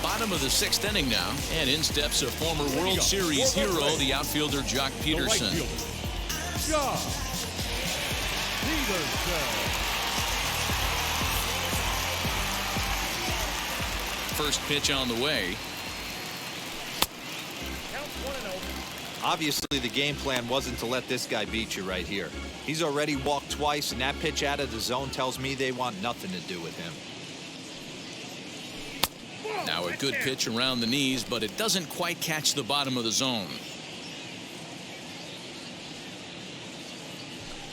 Bottom of the 6th inning now, and in steps a former World Series hero, the outfielder Jock Peterson. Jock Peterson. First pitch on the way. Obviously, the game plan wasn't to let this guy beat you right here. He's already walked twice, and that pitch out of the zone tells me they want nothing to do with him. Now a good pitch around the knees, but it doesn't quite catch the bottom of the zone.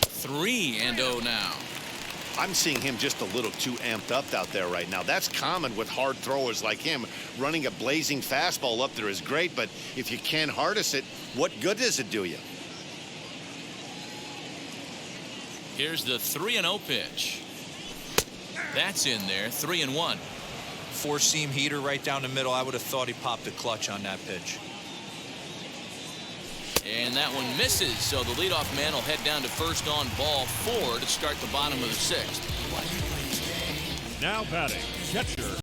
3-0 now. I'm seeing him just a little too amped up out there right now. That's common with hard throwers like him. Running a blazing fastball up there is great, but if you can't harness it, what good does it do you? Here's the 3-0 pitch. That's in there. 3-1. Four-seam heater right down the middle. I would have thought he popped a clutch on that pitch. And that one misses, so the leadoff man will head down to first on ball 4 to start the bottom of the 6th. Now batting, catcher,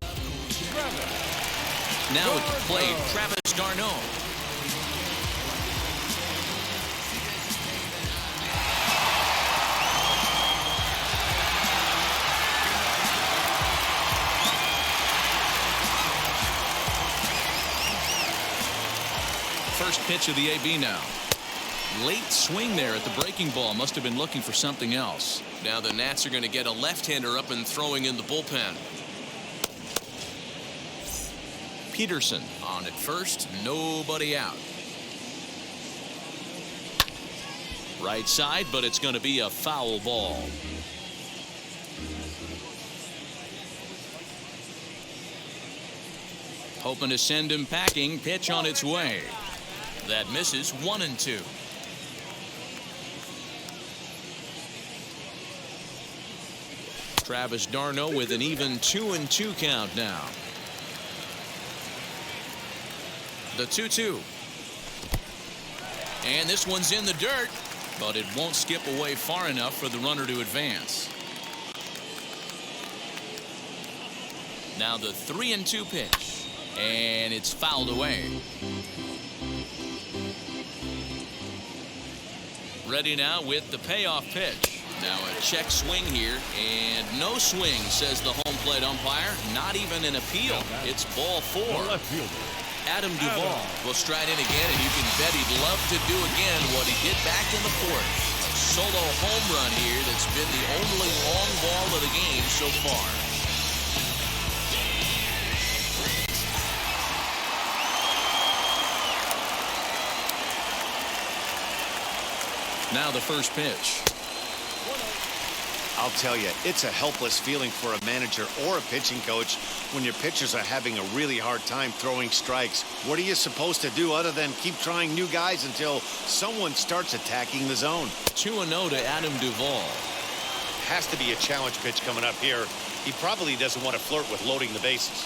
Travis. Now at the plate, Travis d'Arnaud. First pitch of the AB now. Late swing there at the breaking ball. Must have been looking for something else. Now the Nats are going to get a left-hander up and throwing in the bullpen. Peterson on at first. Nobody out. Right side, but it's going to be a foul ball. Hoping to send him packing. Pitch on its way. That misses. 1-2. Travis d'Arnaud with an even 2-2 count now. The 2-2. And this one's in the dirt, but it won't skip away far enough for the runner to advance. Now the 3-2 pitch, and it's fouled away. Ready now with the payoff pitch. Now a check swing here, and no swing, says the home plate umpire. Not even an appeal. It's ball 4. Adam Duvall will stride in again, and you can bet he'd love to do again what he did back in the 4th. A solo home run here that's been the only long ball of the game so far. Now the first pitch. I'll tell you, it's a helpless feeling for a manager or a pitching coach when your pitchers are having a really hard time throwing strikes. What are you supposed to do other than keep trying new guys until someone starts attacking the zone? 2-0 to Adam Duvall. Has to be a challenge pitch coming up here. He probably doesn't want to flirt with loading the bases.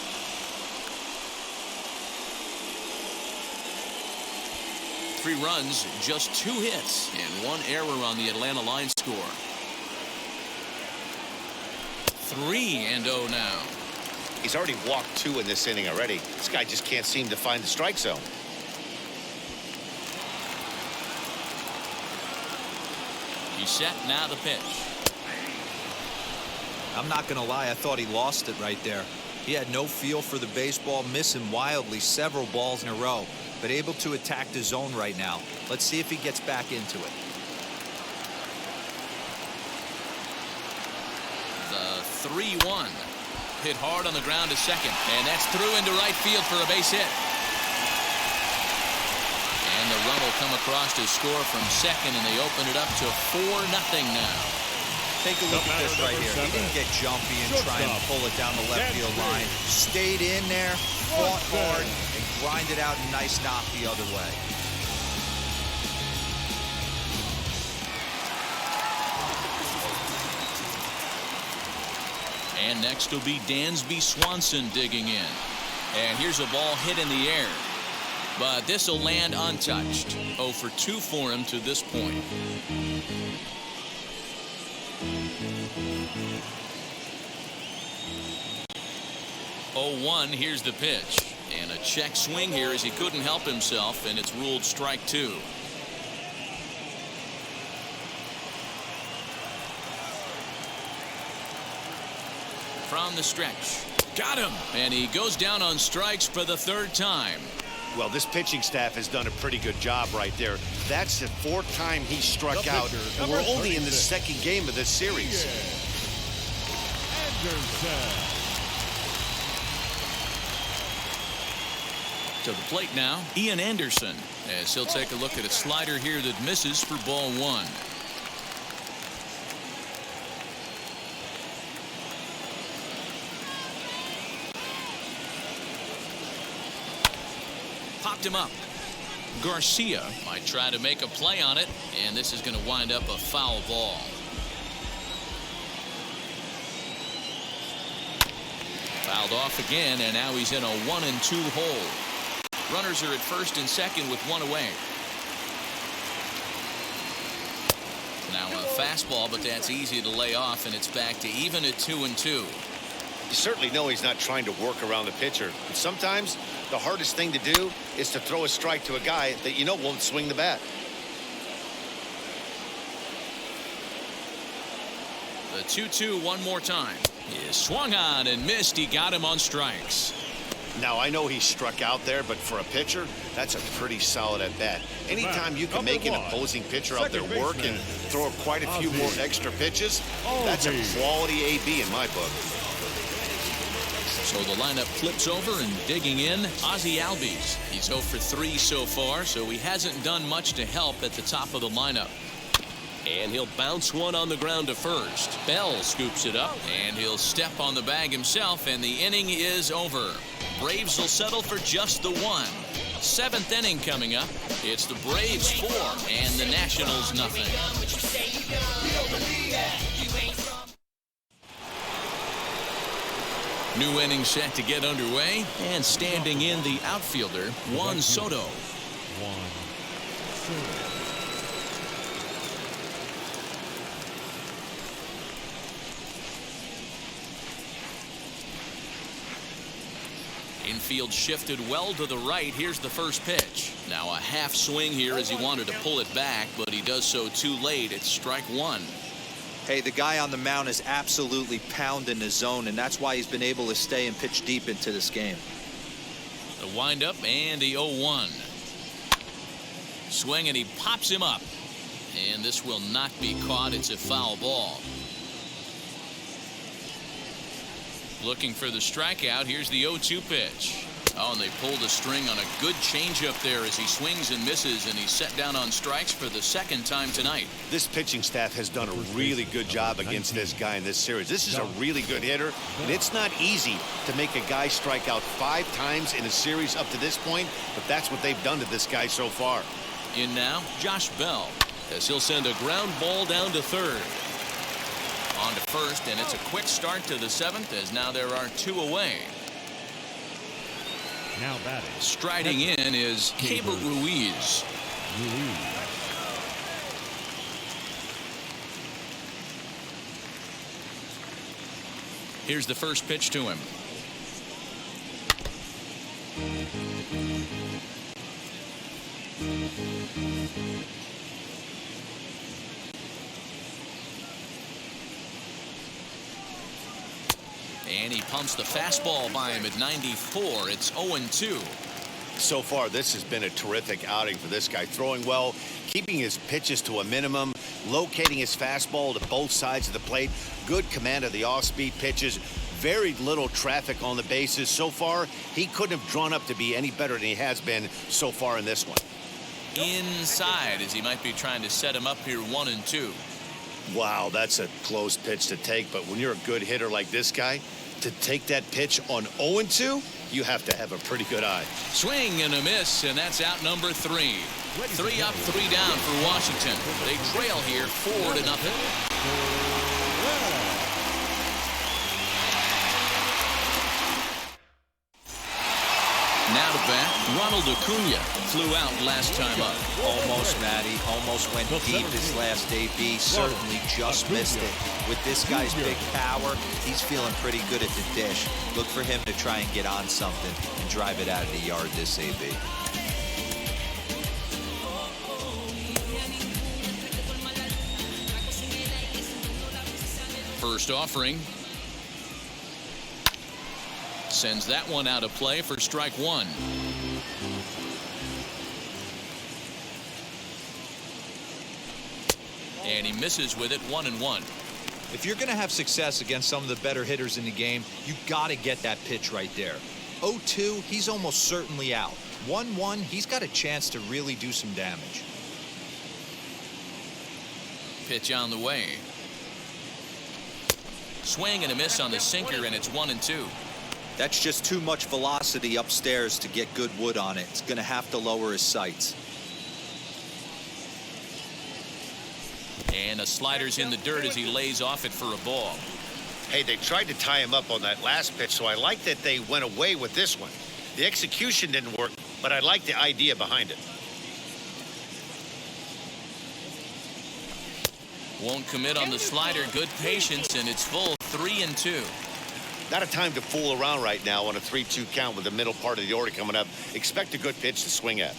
Three runs, just 2 hits, and 1 error on the Atlanta line score. 3-0 now. He's already walked 2 in this inning already. This guy just can't seem to find the strike zone. He's set. Now the pitch. I'm not going to lie, I thought he lost it right there. He had no feel for the baseball, missing wildly several balls in a row, but able to attack the zone right now. Let's see if he gets back into it. The 3-1. Hit hard on the ground to second, and that's through into right field for a base hit. And the run will come across to score from second, and they open it up to 4-0 now. Take a look at this right here. He didn't get jumpy and try and pull it down the left field line. Stayed in there, fought hard, and grinded out a nice knock the other way. And next will be Dansby Swanson digging in. And here's a ball hit in the air. But this will land untouched. 0 for 2 for him to this point. 0-1, here's the pitch. And a check swing here as he couldn't help himself, and it's ruled strike 2. From the stretch. Got him. And he goes down on strikes for the 3rd time. Well, this pitching staff has done a pretty good job right there. That's the 4th time he struck out, and we're only in the 2nd game of this series. To the plate now, Ian Anderson, as he'll take a look at a slider here that misses for ball 1. Popped him up. Garcia might try to make a play on it, and this is going to wind up a foul ball. Fouled off again, and now he's in a 1-2 hole. Runners are at 1st and 2nd with 1 away. Now a fastball, but that's easy to lay off, and it's back to even at 2-2. You certainly know he's not trying to work around the pitcher. And sometimes the hardest thing to do is to throw a strike to a guy that you know won't swing the bat. The 2-2 one more time. He swung on and missed. He got him on strikes. Now, I know he struck out there, but for a pitcher, that's a pretty solid at bat. Anytime you can make an opposing pitcher out there work and throw quite a few more extra pitches, that's a quality AB in my book. So the lineup flips over, and digging in, Ozzie Albies. He's 0 for 3 so far, so he hasn't done much to help at the top of the lineup. And he'll bounce one on the ground to first. Bell scoops it up, and he'll step on the bag himself, and the inning is over. Braves will settle for just the 1. 7th inning coming up. It's the Braves 4 and the Nationals nothing. New inning set to get underway, and standing in the outfielder, Juan Soto. Infield shifted well to the right. Here's the first pitch. Now a half swing here as he wanted to pull it back, but he does so too late. It's strike 1. Hey, the guy on the mound is absolutely pounding the zone, and that's why he's been able to stay and pitch deep into this game. The windup and the 0-1. Swing, and he pops him up. And this will not be caught. It's a foul ball. Looking for the strikeout. Here's the 0-2 pitch. Oh, and they pulled a string on a good changeup there as he swings and misses, and he's set down on strikes for the 2nd time tonight. This pitching staff has done a really good job against this guy in this series. This is a really good hitter, and it's not easy to make a guy strike out 5 times in a series up to this point, but that's what they've done to this guy so far. In now, Josh Bell, as he'll send a ground ball down to 3rd. On to 1st, and it's a quick start to the 7th, as now there are 2 away. Now batting. Striding in is Kaybert Ruiz. Here's the first pitch to him. And he pumps the fastball by him at 94. It's 0-2. So far, this has been a terrific outing for this guy. Throwing well, keeping his pitches to a minimum, locating his fastball to both sides of the plate. Good command of the off-speed pitches. Very little traffic on the bases. So far, he couldn't have drawn up to be any better than he has been so far in this one. Inside, as he might be trying to set him up here 1-2. Wow, that's a close pitch to take, but when you're a good hitter like this guy, to take that pitch on 0-2, you have to have a pretty good eye. Swing and a miss, and that's out number 3. 3 up, 3 down for Washington. They trail here 4-0. Now to bat, Ronald Acuna flew out last time up. Almost, Matty. Almost went deep his last AB. Certainly just missed it. With this guy's big power, he's feeling pretty good at the dish. Look for him to try and get on something and drive it out of the yard this AB. First offering. Sends that one out of play for strike one. And he misses with it, 1-1. If you're going to have success against some of the better hitters in the game, you got to get that pitch right there. 0-2, he's almost certainly out. 1-1, he's got a chance to really do some damage. Pitch on the way. Swing and a miss on the sinker, and it's 1-2. That's just too much velocity upstairs to get good wood on it. It's going to have to lower his sights. And a slider's in the dirt as he lays off it for a ball. Hey, they tried to tie him up on that last pitch, so I like that they went away with this one. The execution didn't work, but I like the idea behind it. Won't commit on the slider. Good patience, and it's full 3-2. Not a time to fool around right now on a 3-2 count with the middle part of the order coming up. Expect a good pitch to swing at.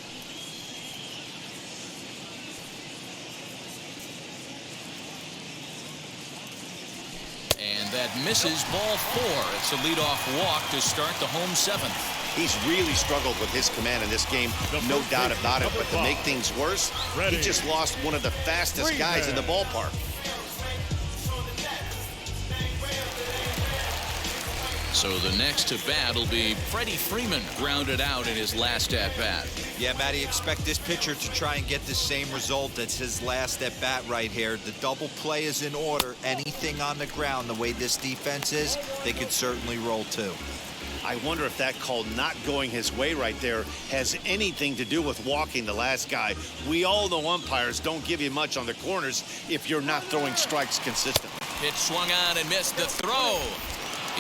And that misses, ball 4. It's a leadoff walk to start the home 7th. He's really struggled with his command in this game, no doubt about it. But to make things worse, he just lost one of the fastest guys in the ballpark. So the next to bat will be Freddie Freeman, grounded out in his last at-bat. Yeah, Matty, expect this pitcher to try and get the same result as his last at-bat right here. The double play is in order. Anything on the ground, the way this defense is, they could certainly roll too. I wonder if that call not going his way right there has anything to do with walking the last guy. We all know umpires don't give you much on the corners if you're not throwing strikes consistently. Pitch swung on and missed. The throw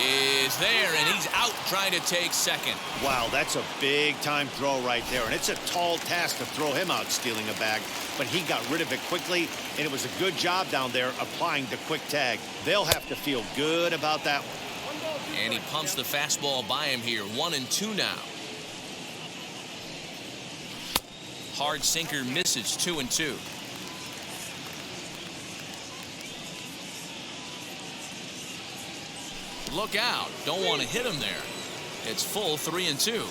is there, and he's out trying to take second. Wow, that's a big-time throw right there, and it's a tall task to throw him out stealing a bag, but he got rid of it quickly, and it was a good job down there applying the quick tag. They'll have to feel good about that one. And he pumps the fastball by him here. 1-2 now. Hard sinker misses. 2-2. Look out. Don't want to hit him there. It's full 3-2.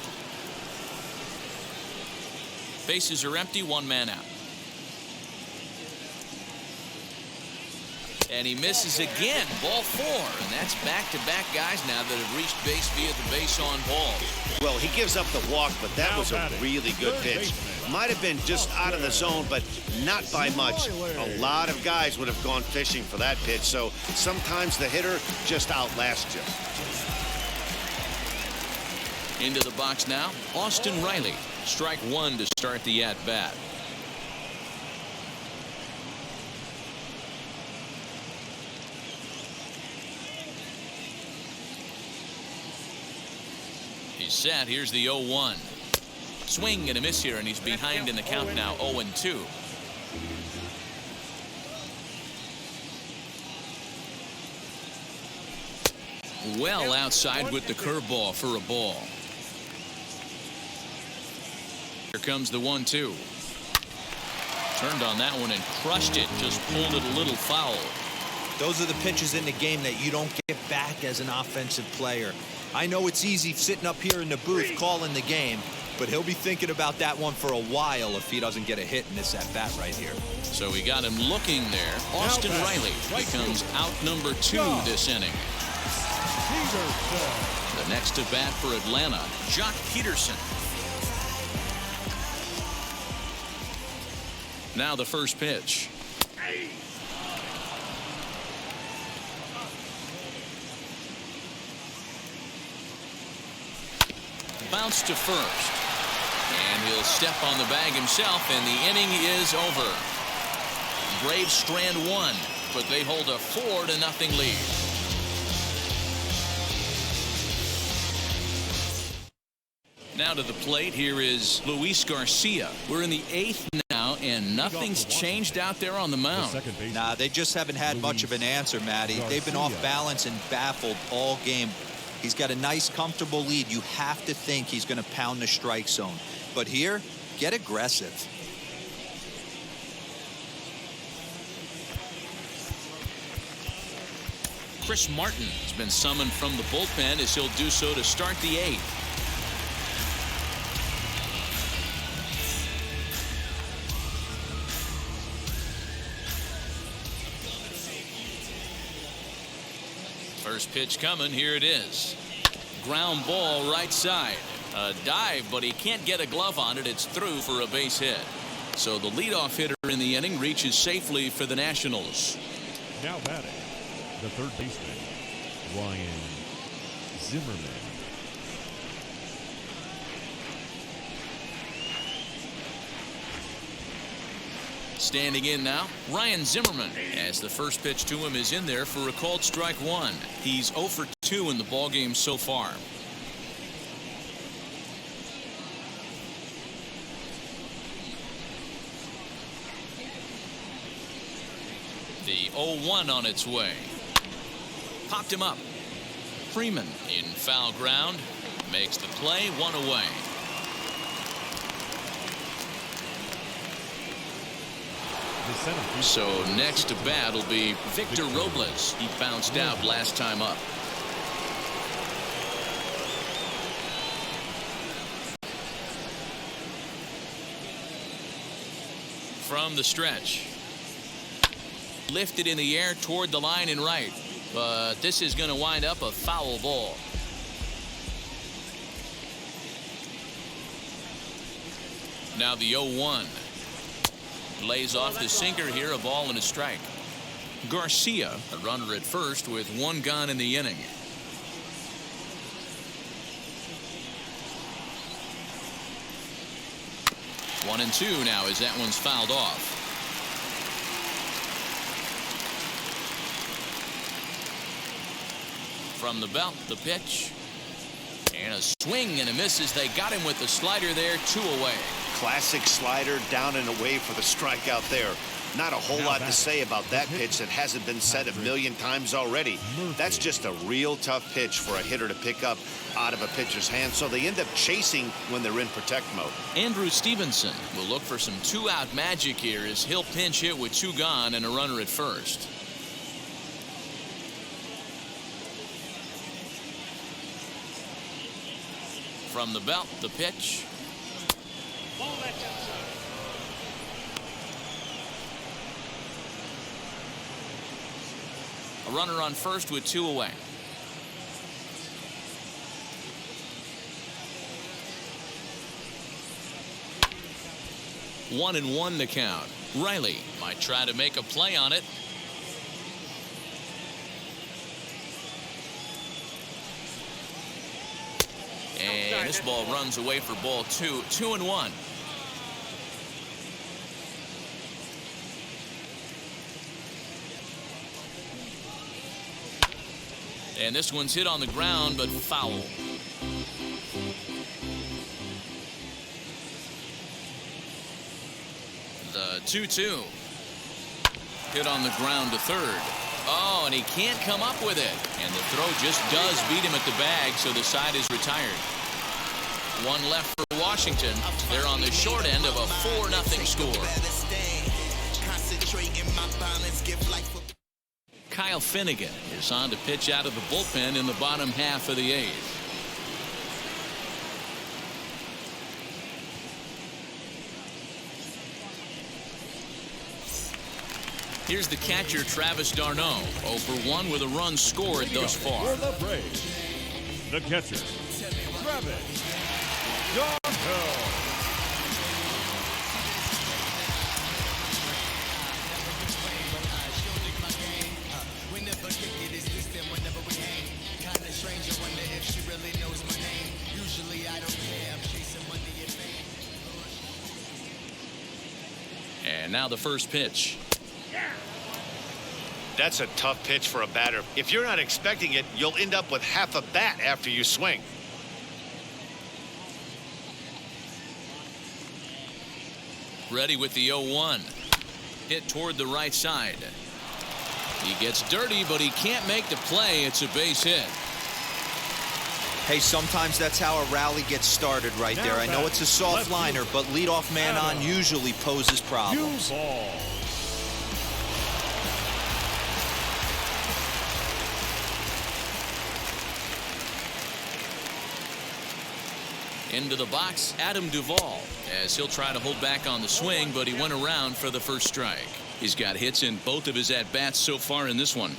Bases are empty. One man out. And he misses again. Ball 4. And that's back-to-back guys now that have reached base via the base on balls. Well, he gives up the walk, but that was a really good pitch. Might have been just out of the zone, but not by much. A lot of guys would have gone fishing for that pitch, so sometimes the hitter just outlasts you. Into the box now, Austin Riley. Strike one to start the at-bat. He's set. Here's the 0-1. Swing and a miss here, and he's behind in the count now, 0-2. Well outside with the curveball for a ball. Here comes the 1-2. Turned on that one and crushed it. Just pulled it a little foul. Those are the pitches in the game that you don't get back as an offensive player. I know it's easy sitting up here in the booth calling the game, but he'll be thinking about that one for a while if he doesn't get a hit in this at-bat right here. So we got him looking there. Austin Riley becomes out number 2 this inning. The next to bat for Atlanta, Jock Peterson. Now the first pitch. Bounce to first. And he'll step on the bag himself, and the inning is over. Braves strand 1, but they hold a 4-0 lead. Now to the plate, here is Luis Garcia. We're in the 8th now, and nothing's changed out there on the mound. Nah, they just haven't had much of an answer, Matty. They've been off balance and baffled all game. He's got a nice, comfortable lead. You have to think he's going to pound the strike zone. But here, get aggressive. Chris Martin has been summoned from the bullpen as he'll do so to start the 8th. First pitch coming. Here it is. Ground ball right side. A dive, but he can't get a glove on it. It's through for a base hit. So the leadoff hitter in the inning reaches safely for the Nationals. Now batting, the third baseman, Ryan Zimmerman. Standing in now, Ryan Zimmerman, as the first pitch to him is in there for a called strike one. He's 0 for 2 in the ballgame so far. The 0-1 on its way. Popped him up. Freeman in foul ground. Makes the play, 1 away. So next to bat will be Victor Robles. He bounced out last time up. From the stretch. Lifted in the air toward the line and right. But this is going to wind up a foul ball. Now the 0-1. Lays off the sinker here, a ball and a strike. Garcia, a runner at first with 1 gone in the inning. One and 2 now as that one's fouled off. From the belt, the pitch. And a swing and a miss as they got him with the slider there, 2 away. Classic slider down and away for the strikeout there. Not a whole lot to say about that pitch that hasn't been said a million times already. That's just a real tough pitch for a hitter to pick up out of a pitcher's hand, so they end up chasing when they're in protect mode. Andrew Stevenson will look for some 2-out magic here as he'll pinch hit with 2 gone and a runner at first. From the belt, the pitch. A runner on first with 2 away. One and 1 the count. Riley might try to make a play on it. And this ball runs away for ball 2. 2 and 1. And this one's hit on the ground, but foul. The 2-2. Hit on the ground to third. Oh, and he can't come up with it. And the throw just does beat him at the bag, so the side is retired. 1 left for Washington. They're on the short end of a 4-0 score. Kyle Finnegan is on to pitch out of the bullpen in the bottom half of the 8th. Here's the catcher, Travis d'Arnaud, 0 for 1 with a run scored thus far. For the Braves, the catcher, Travis d'Arnaud. And now the first pitch. That's a tough pitch for a batter. If you're not expecting it, you'll end up with half a bat after you swing. Ready with the 0-1. Hit toward the right side. He gets dirty, but he can't make the play. It's a base hit. Hey, sometimes that's how a rally gets started right there. I know it's a soft liner, but leadoff man on usually poses problems. Into the box, Adam Duvall, as he'll try to hold back on the swing, but he went around for the first strike. He's got hits in both of his at-bats so far in this one.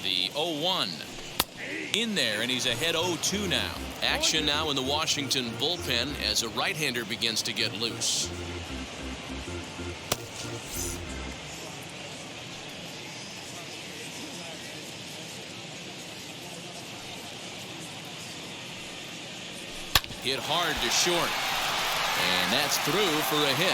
The 0-1 in there, and he's ahead 0-2 now. Action now in the Washington bullpen as a right-hander begins to get loose. Hit hard to short, and that's through for a hit.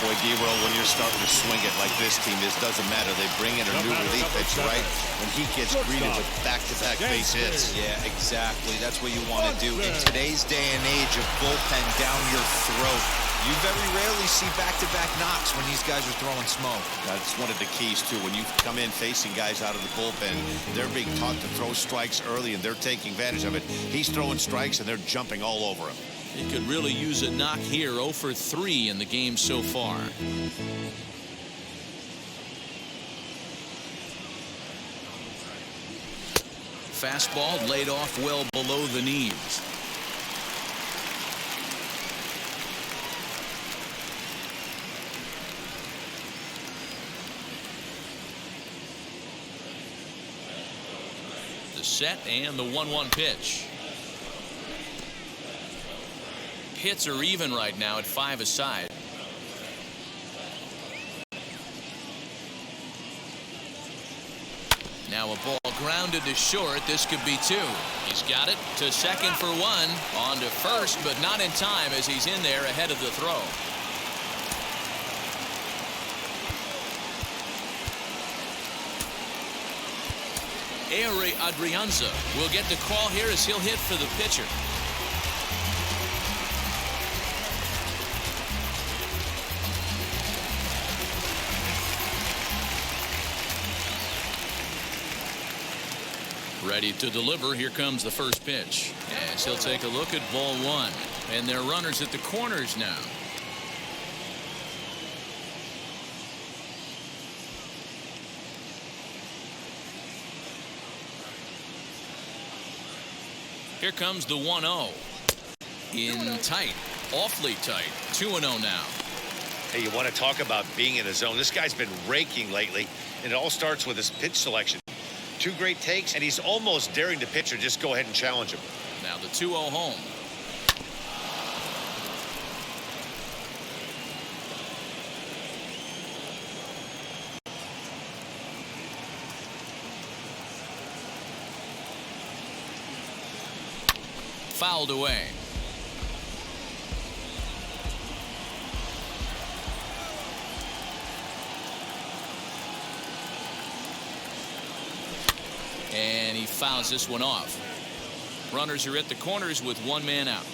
Boy, Gabriel, when you're starting to swing it like this team is, doesn't matter. They bring in a new relief pitcher, right? When he gets greeted with back-to-back base hits. Yeah, exactly. That's what you want to do. In today's day and age of bullpen down your throat, you very rarely see back-to-back knocks when these guys are throwing smoke. That's one of the keys, too. When you come in facing guys out of the bullpen, they're being taught to throw strikes early, and they're taking advantage of it. He's throwing strikes, and they're jumping all over him. He could really use a knock here. 0 for 3 in the game so far. Fastball laid off well below the knees. The set and the 1-1 pitch. Hits are even right now at 5 aside. Now a ball grounded to short. This could be 2. He's got it to second for 1. On to first, but not in time as he's in there ahead of the throw. Ehire Adrianza will get the call here as he'll hit for the pitcher. Ready to deliver. Here comes the first pitch. As he'll take a look at ball 1. And they're runners at the corners now. Here comes the 1-0. In tight. Awfully tight. 2-0 now. Hey, you want to talk about being in a zone. This guy's been raking lately, and it all starts with his pitch selection. 2 great takes, and he's almost daring the pitcher just go ahead and challenge him. Now the 2-0 home. Fouled away. And he fouls this one off. Runners are at the corners with 1 man out.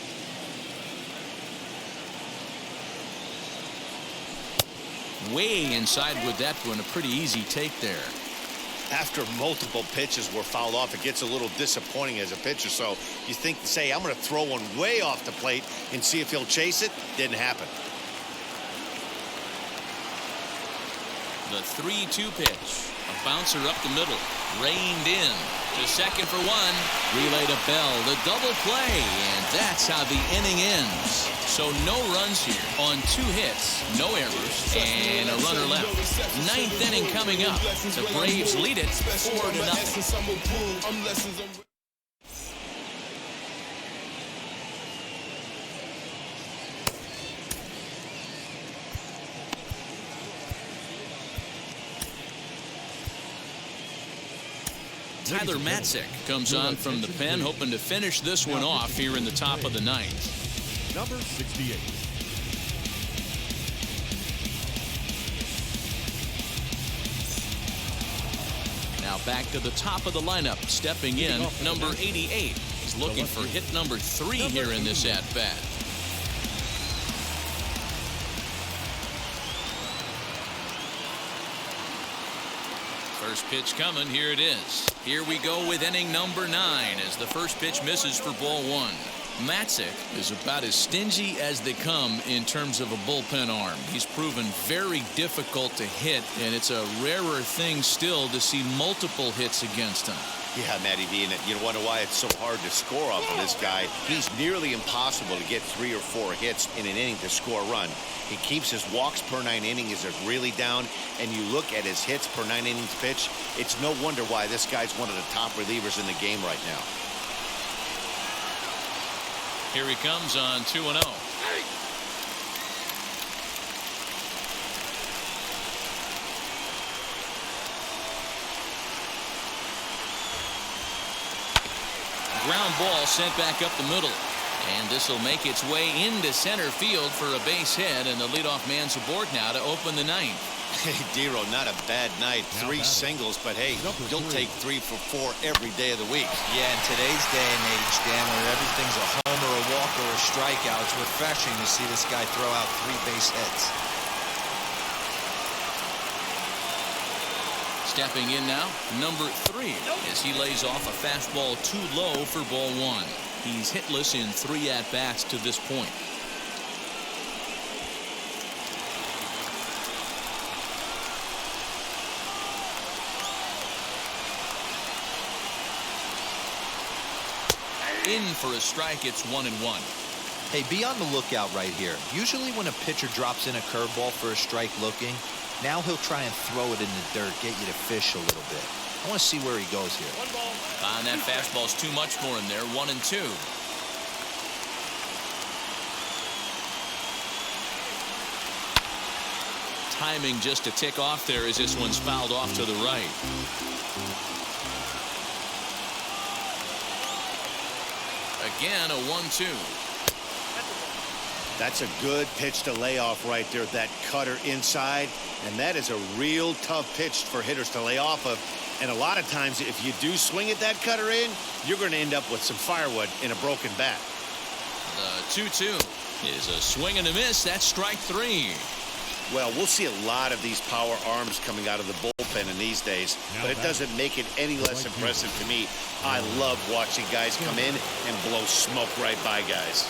Way inside with that one. A pretty easy take there. After multiple pitches were fouled off, it gets a little disappointing as a pitcher. So you think, say, I'm going to throw one way off the plate and see if he'll chase it. Didn't happen. The 3-2 pitch. A bouncer up the middle. Reined in to second for 1. Relay to Bell. The double play. And that's how the inning ends. So no runs here on 2 hits, no errors, and a runner left. 9th inning coming up. The Braves lead it 4-0. Tyler Matzek comes on from the pen, hoping to finish this one off here in the top of the 9th. Number 68. back to the top of the lineup. Stepping in, number 88. He's looking for hit number 3 here in this at-bat. First pitch coming. Here it is. Here we go with inning number 9 as the first pitch misses for ball 1. Matzik is about as stingy as they come in terms of a bullpen arm. He's proven very difficult to hit, and it's a rarer thing still to see multiple hits against him. Yeah, Matty V, and you wonder why it's so hard to score off of this guy. He's nearly impossible to get 3 or 4 hits in an inning to score a run. He keeps his walks per 9 innings is really down, and you look at his hits per 9 innings pitch, it's no wonder why this guy's one of the top relievers in the game right now. Here he comes on 2-0. Ground ball sent back up the middle. And this will make its way into center field for a base hit, and the leadoff man's aboard now to open the 9th. Hey, Dero, not a bad night. 3 singles, but hey, you'll take 3 for 4 every day of the week. Yeah, in today's day and age, Dan, where everything's a homer, a walk, or a strikeout, it's refreshing to see this guy throw out 3 base hits. Stepping in now, number 3, as he lays off a fastball too low for ball 1. He's hitless in 3 at-bats to this point. In for a strike, it's 1-1. Hey, be on the lookout right here. Usually when a pitcher drops in a curveball for a strike looking, now he'll try and throw it in the dirt, get you to fish a little bit. I want to see where he goes here. And that fastball's too much for him there. 1-2. Timing just a tick off there as this one's fouled off to the right. Again, a 1-2. That's a good pitch to lay off right there, that cutter inside, and that is a real tough pitch for hitters to lay off of. And a lot of times if you do swing at that cutter in, you're going to end up with some firewood in a broken bat. The 2-2 is a swing and a miss. That's strike 3. Well, we'll see a lot of these power arms coming out of the bullpen in these days, but it doesn't make it any less impressive to me. I love watching guys come in and blow smoke right by guys.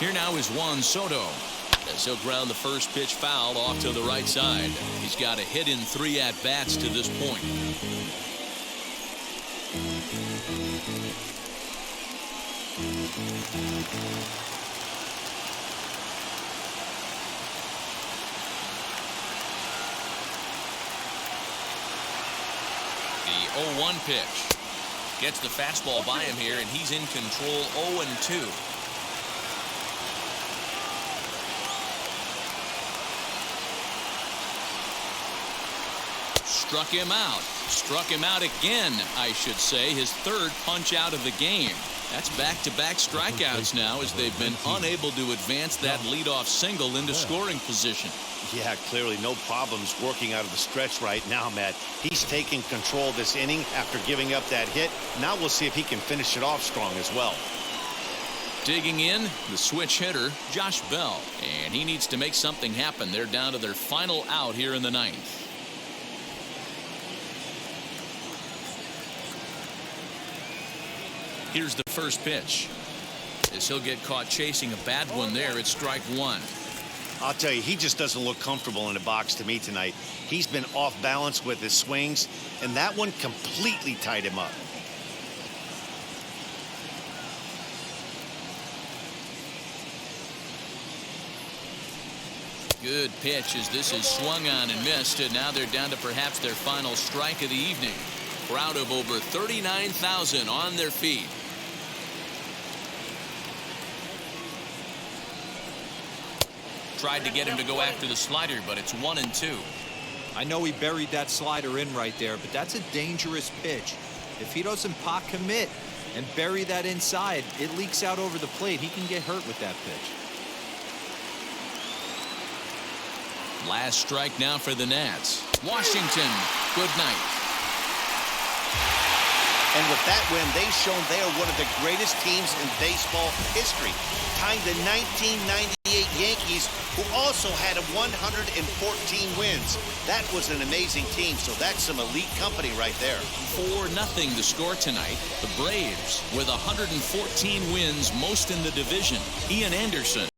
Here now is Juan Soto, as he'll ground the first pitch foul off to the right side. He's got a hit in 3 at-bats to this point. The 0-1 pitch. Gets the fastball by him here, and he's in control. 0-2. Struck him out. Struck him out again, I should say. His 3rd punch out of the game. That's back-to-back strikeouts now as they've been unable to advance that leadoff single into scoring position. Yeah, clearly no problems working out of the stretch right now, Matt. He's taking control of this inning after giving up that hit. Now we'll see if he can finish it off strong as well. Digging in, the switch hitter, Josh Bell. And he needs to make something happen. They're down to their final out here in the 9th. Here's the first pitch. As he'll get caught chasing a bad one there, it's strike 1. I'll tell you, he just doesn't look comfortable in the box to me tonight. He's been off balance with his swings, and that one completely tied him up. Good pitch as this is swung on and missed, and now they're down to perhaps their final strike of the evening. Crowd of over 39,000 on their feet. Tried to get him to go after the slider, but it's 1-2. I know he buried that slider in right there, but that's a dangerous pitch. If he doesn't pot commit and bury that inside, it leaks out over the plate. He can get hurt with that pitch. Last strike now for the Nats. Washington, good night. And with that win, they've shown they are one of the greatest teams in baseball history, tying the 1998 Yankees, who also had 114 wins. That was an amazing team, so that's some elite company right there. 4-0 the score tonight. The Braves with 114 wins, most in the division. Ian Anderson.